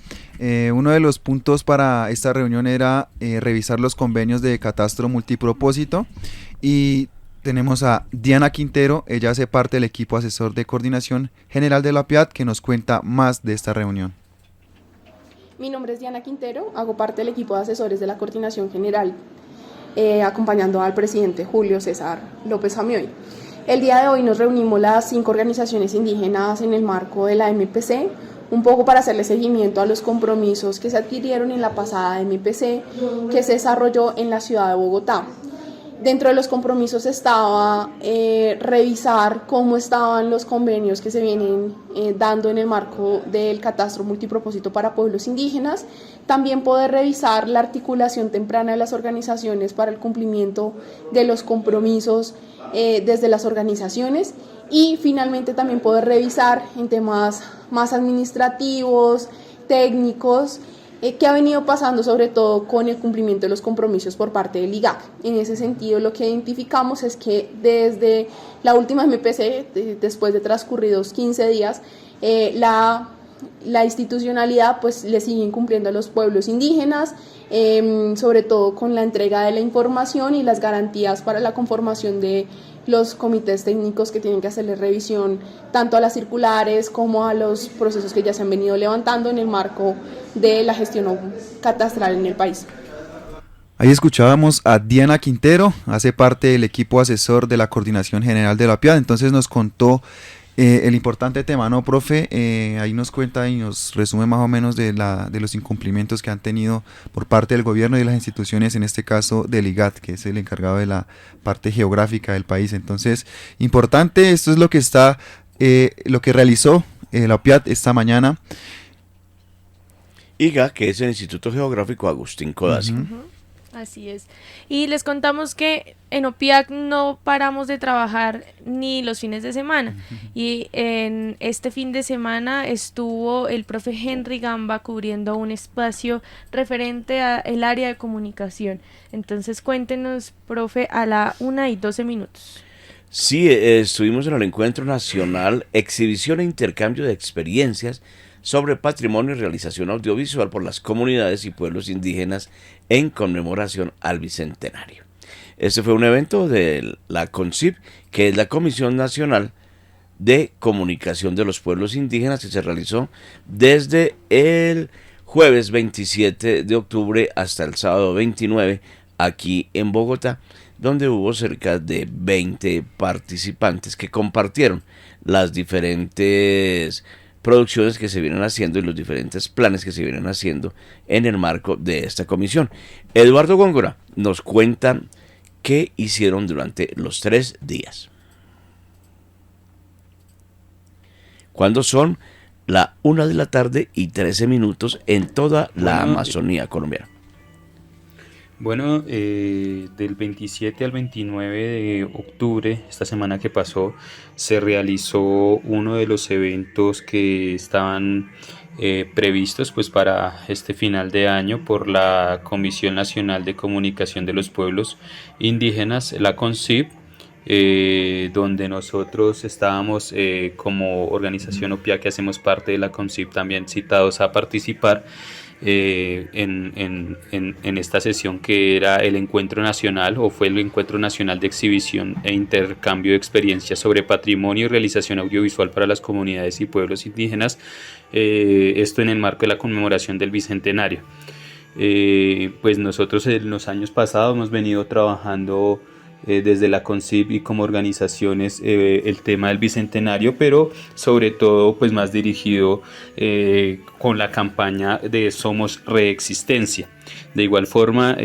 Uno de los puntos para esta reunión era revisar los convenios de catastro multipropósito, y tenemos a Diana Quintero. Ella hace parte del equipo asesor de coordinación general de la OPIAT, que nos cuenta más de esta reunión. Mi nombre es Diana Quintero, hago parte del equipo de asesores de la coordinación general, acompañando al presidente Julio César López Jamioy. El día de hoy nos reunimos las 5 organizaciones indígenas en el marco de la MPC, un poco para hacerle seguimiento a los compromisos que se adquirieron en la pasada MPC que se desarrolló en la ciudad de Bogotá. Dentro de los compromisos estaba revisar cómo estaban los convenios que se vienen dando en el marco del catastro multipropósito para pueblos indígenas, también poder revisar la articulación temprana de las organizaciones para el cumplimiento de los compromisos desde las organizaciones, y finalmente también poder revisar en temas más administrativos, técnicos, que ha venido pasando sobre todo con el cumplimiento de los compromisos por parte del IGAC. En ese sentido, lo que identificamos es que desde la última MPC, después de transcurridos 15 días, la institucionalidad pues le sigue incumpliendo a los pueblos indígenas, sobre todo con la entrega de la información y las garantías para la conformación de los comités técnicos que tienen que hacerle revisión tanto a las circulares como a los procesos que ya se han venido levantando en el marco de la gestión catastral en el país. Ahí escuchábamos a Diana Quintero, hace parte del equipo asesor de la Coordinación General de la OPIAT. Entonces nos contó el importante tema, ¿no, profe? Ahí nos cuenta y nos resume más o menos de los incumplimientos que han tenido por parte del gobierno y de las instituciones, en este caso del IGAT, que es el encargado de la parte geográfica del país. Entonces, importante, esto es lo que lo que realizó la OPIAT esta mañana. IGA, que es el Instituto Geográfico Agustín Codazzi. Así es. Y les contamos que en OPIAC no paramos de trabajar ni los fines de semana. Y en este fin de semana estuvo el profe Henry Gamba cubriendo un espacio referente al área de comunicación. Entonces cuéntenos, profe, a la 1:12. Sí, estuvimos en el Encuentro Nacional Exhibición e Intercambio de Experiencias sobre Patrimonio y Realización Audiovisual por las Comunidades y Pueblos Indígenas en conmemoración al Bicentenario. Este fue un evento de la CONCIP, que es la Comisión Nacional de Comunicación de los Pueblos Indígenas, que se realizó desde el jueves 27 de octubre hasta el sábado 29 aquí en Bogotá, donde hubo cerca de 20 participantes que compartieron las diferentes producciones que se vienen haciendo y los diferentes planes que se vienen haciendo en el marco de esta comisión. Eduardo Góngora nos cuenta qué hicieron durante los 3 días. Cuando son la 1:13 en toda la Amazonía colombiana. Bueno, del 27 al 29 de octubre, esta semana que pasó, se realizó uno de los eventos que estaban previstos pues para este final de año por la Comisión Nacional de Comunicación de los Pueblos Indígenas, la CONCIP, donde nosotros estábamos como organización OPIAC, que hacemos parte de la CONCIP, también citados a participar en esta sesión, que era el encuentro nacional, o fue el encuentro nacional de exhibición e intercambio de experiencias sobre patrimonio y realización audiovisual para las comunidades y pueblos indígenas, esto en el marco de la conmemoración del Bicentenario. Pues nosotros en los años pasados hemos venido trabajando desde la CONCIP y como organizaciones el tema del Bicentenario, pero sobre todo pues más dirigido con la campaña de Somos Reexistencia. De igual forma,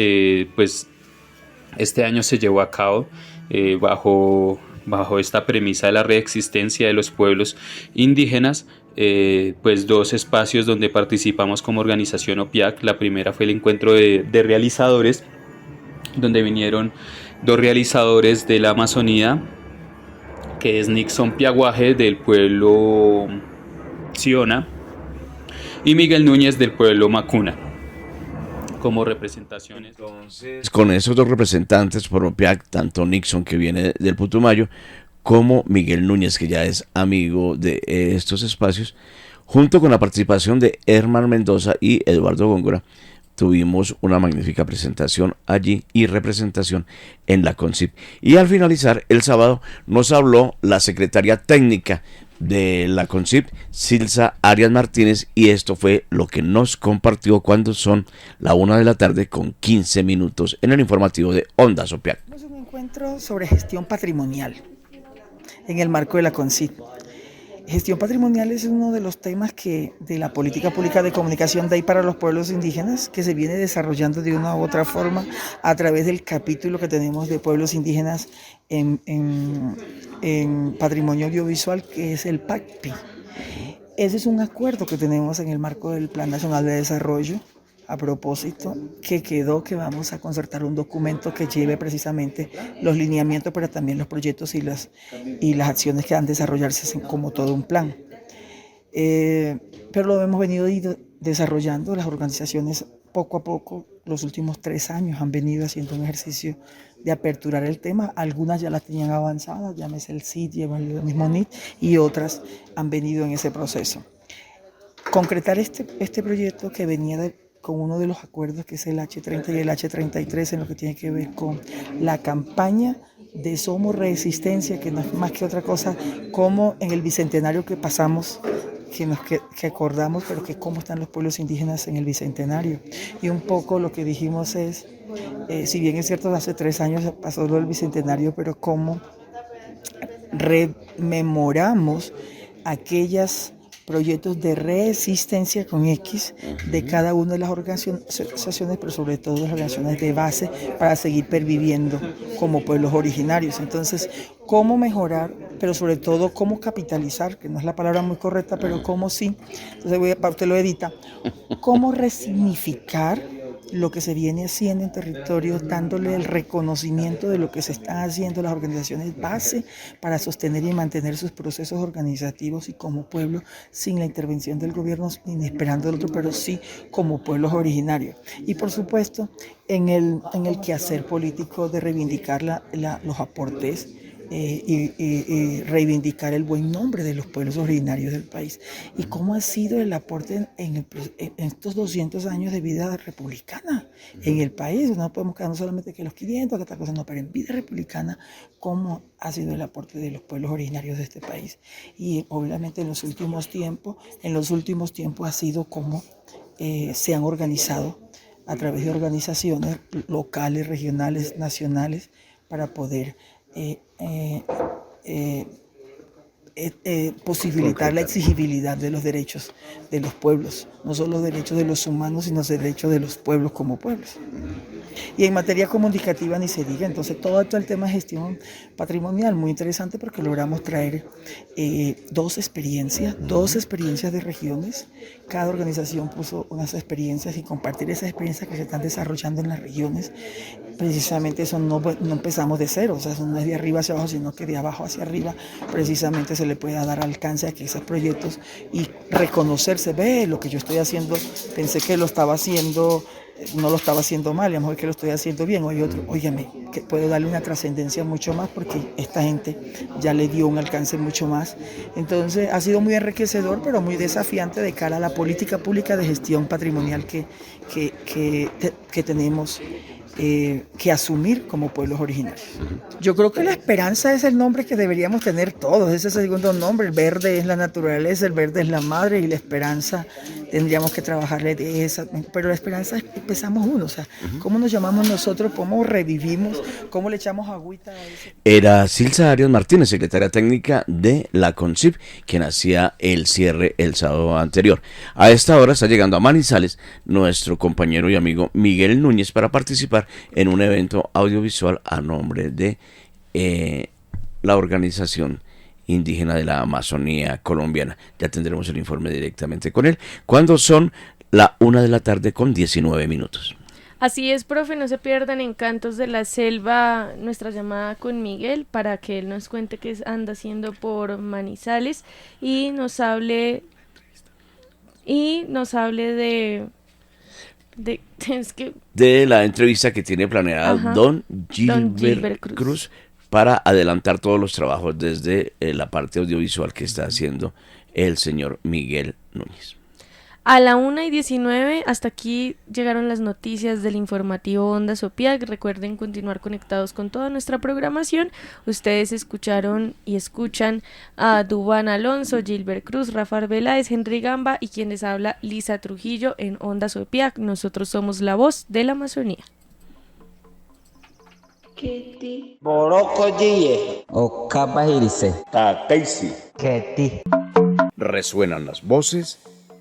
pues este año se llevó a cabo bajo esta premisa de la reexistencia de los pueblos indígenas, pues 2 espacios donde participamos como organización OPIAC. La primera fue el encuentro de realizadores, donde vinieron dos realizadores de la Amazonía, que es Nixon Piaguaje del pueblo Siona y Miguel Núñez del pueblo Macuna, como representaciones. Entonces, con esos dos representantes por OPIAC, tanto Nixon, que viene del Putumayo, como Miguel Núñez, que ya es amigo de estos espacios, junto con la participación de Herman Mendoza y Eduardo Góngora, tuvimos una magnífica presentación allí y representación en la CONCIP. Y al finalizar el sábado nos habló la secretaria técnica de la CONCIP, Silsa Arias Martínez, y esto fue lo que nos compartió cuando son la 1:15 p.m. en el informativo de Ondas OPIAC. Es un encuentro sobre gestión patrimonial en el marco de la CONCIP. Gestión patrimonial es uno de los temas de la política pública de comunicación de ahí para los pueblos indígenas, que se viene desarrollando de una u otra forma a través del capítulo que tenemos de pueblos indígenas en patrimonio audiovisual, que es el PACPI. Ese es un acuerdo que tenemos en el marco del Plan Nacional de Desarrollo. A propósito, que quedó que vamos a concertar un documento que lleve precisamente los lineamientos, pero también los proyectos y las acciones que han de desarrollarse como todo un plan. Pero lo hemos venido desarrollando, las organizaciones poco a poco, los últimos 3 años han venido haciendo un ejercicio de aperturar el tema. Algunas ya las tenían avanzadas, llámese el CID, llámese el mismo NIT, y otras han venido en ese proceso. Concretar este proyecto que venía con uno de los acuerdos, que es el H30 y el H33, en lo que tiene que ver con la campaña de Somos Resistencia, que no es más que otra cosa, como en el bicentenario que pasamos, que acordamos, pero que cómo están los pueblos indígenas en el bicentenario. Y un poco lo que dijimos es, si bien es cierto, hace 3 años pasó lo del bicentenario, pero cómo rememoramos aquellas proyectos de resistencia con X de cada una de las organizaciones, pero sobre todo las organizaciones de base, para seguir perviviendo como pueblos originarios. Entonces, cómo mejorar, pero sobre todo cómo capitalizar, que no es la palabra muy correcta, pero cómo sí, entonces usted lo edita, cómo resignificar lo que se viene haciendo en territorios, dándole el reconocimiento de lo que se están haciendo las organizaciones base para sostener y mantener sus procesos organizativos, y como pueblo, sin la intervención del gobierno, ni esperando el otro, pero sí como pueblos originarios. Y por supuesto, en el quehacer político de reivindicar los aportes y reivindicar el buen nombre de los pueblos originarios del país, y cómo ha sido el aporte en estos 200 años de vida republicana en el país. No podemos quedarnos solamente que los 500, que otra cosa, no, pero en vida republicana, cómo ha sido el aporte de los pueblos originarios de este país. Y obviamente en los últimos tiempos ha sido cómo se han organizado a través de organizaciones locales, regionales, nacionales, para poder posibilitar la exigibilidad de los derechos de los pueblos, no solo los derechos de los humanos, sino los derechos de los pueblos como pueblos. Y en materia comunicativa ni se diga. Entonces todo el tema de gestión patrimonial, muy interesante, porque logramos traer 2 experiencias de regiones. Cada organización puso unas experiencias, y compartir esas experiencias que se están desarrollando en las regiones. Precisamente eso no empezamos de cero, o sea, eso no es de arriba hacia abajo, sino que de abajo hacia arriba precisamente se le pueda dar alcance a que esos proyectos, y reconocerse, ve lo que yo estoy haciendo, pensé que lo estaba haciendo, no lo estaba haciendo mal, y a lo mejor que lo estoy haciendo bien, o hay otro, óyeme, que puedo darle una trascendencia mucho más, porque esta gente ya le dio un alcance mucho más. Entonces ha sido muy enriquecedor, pero muy desafiante de cara a la política pública de gestión patrimonial que tenemos que asumir como pueblos originarios. Yo creo que la esperanza es el nombre que deberíamos tener todos, ese es el segundo nombre. El verde es la naturaleza, el verde es la madre, y la esperanza tendríamos que trabajarle de esa, pero la esperanza empezamos uno, o sea, ¿cómo nos llamamos nosotros? ¿Cómo revivimos? ¿Cómo le echamos agüita a eso? Era Silsa Arias Martínez, secretaria técnica de la CONCIP, quien hacía el cierre el sábado anterior. A esta hora está llegando a Manizales nuestro compañero y amigo Miguel Núñez para participar en un evento audiovisual a nombre de la organización indígena de la Amazonía colombiana. Ya tendremos el informe directamente con él, cuando son la 1:19 p.m. Así es, profe, no se pierdan en Cantos de la Selva nuestra llamada con Miguel para que él nos cuente qué anda haciendo por Manizales y nos hable de la entrevista que tiene planeada don Gilbert Cruz para adelantar todos los trabajos desde la parte audiovisual que está haciendo el señor Miguel Núñez. A la 1:19, hasta aquí llegaron las noticias del informativo Onda Sopiac. Recuerden continuar conectados con toda nuestra programación. Ustedes escucharon y escuchan a Dubán Alonso, Gilbert Cruz, Rafa Arbeláez, Henry Gamba y quienes habla Lisa Trujillo en Onda Sopiac. Nosotros somos la voz de la Amazonía. Keti. Boroko Giye. Okapa Irise. Takaisi. Keti. Resuenan las voces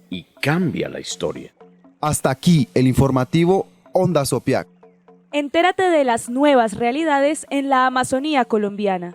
y cambia la historia. Hasta aquí el informativo Onda Sopiac. Entérate de las nuevas realidades en la Amazonía colombiana.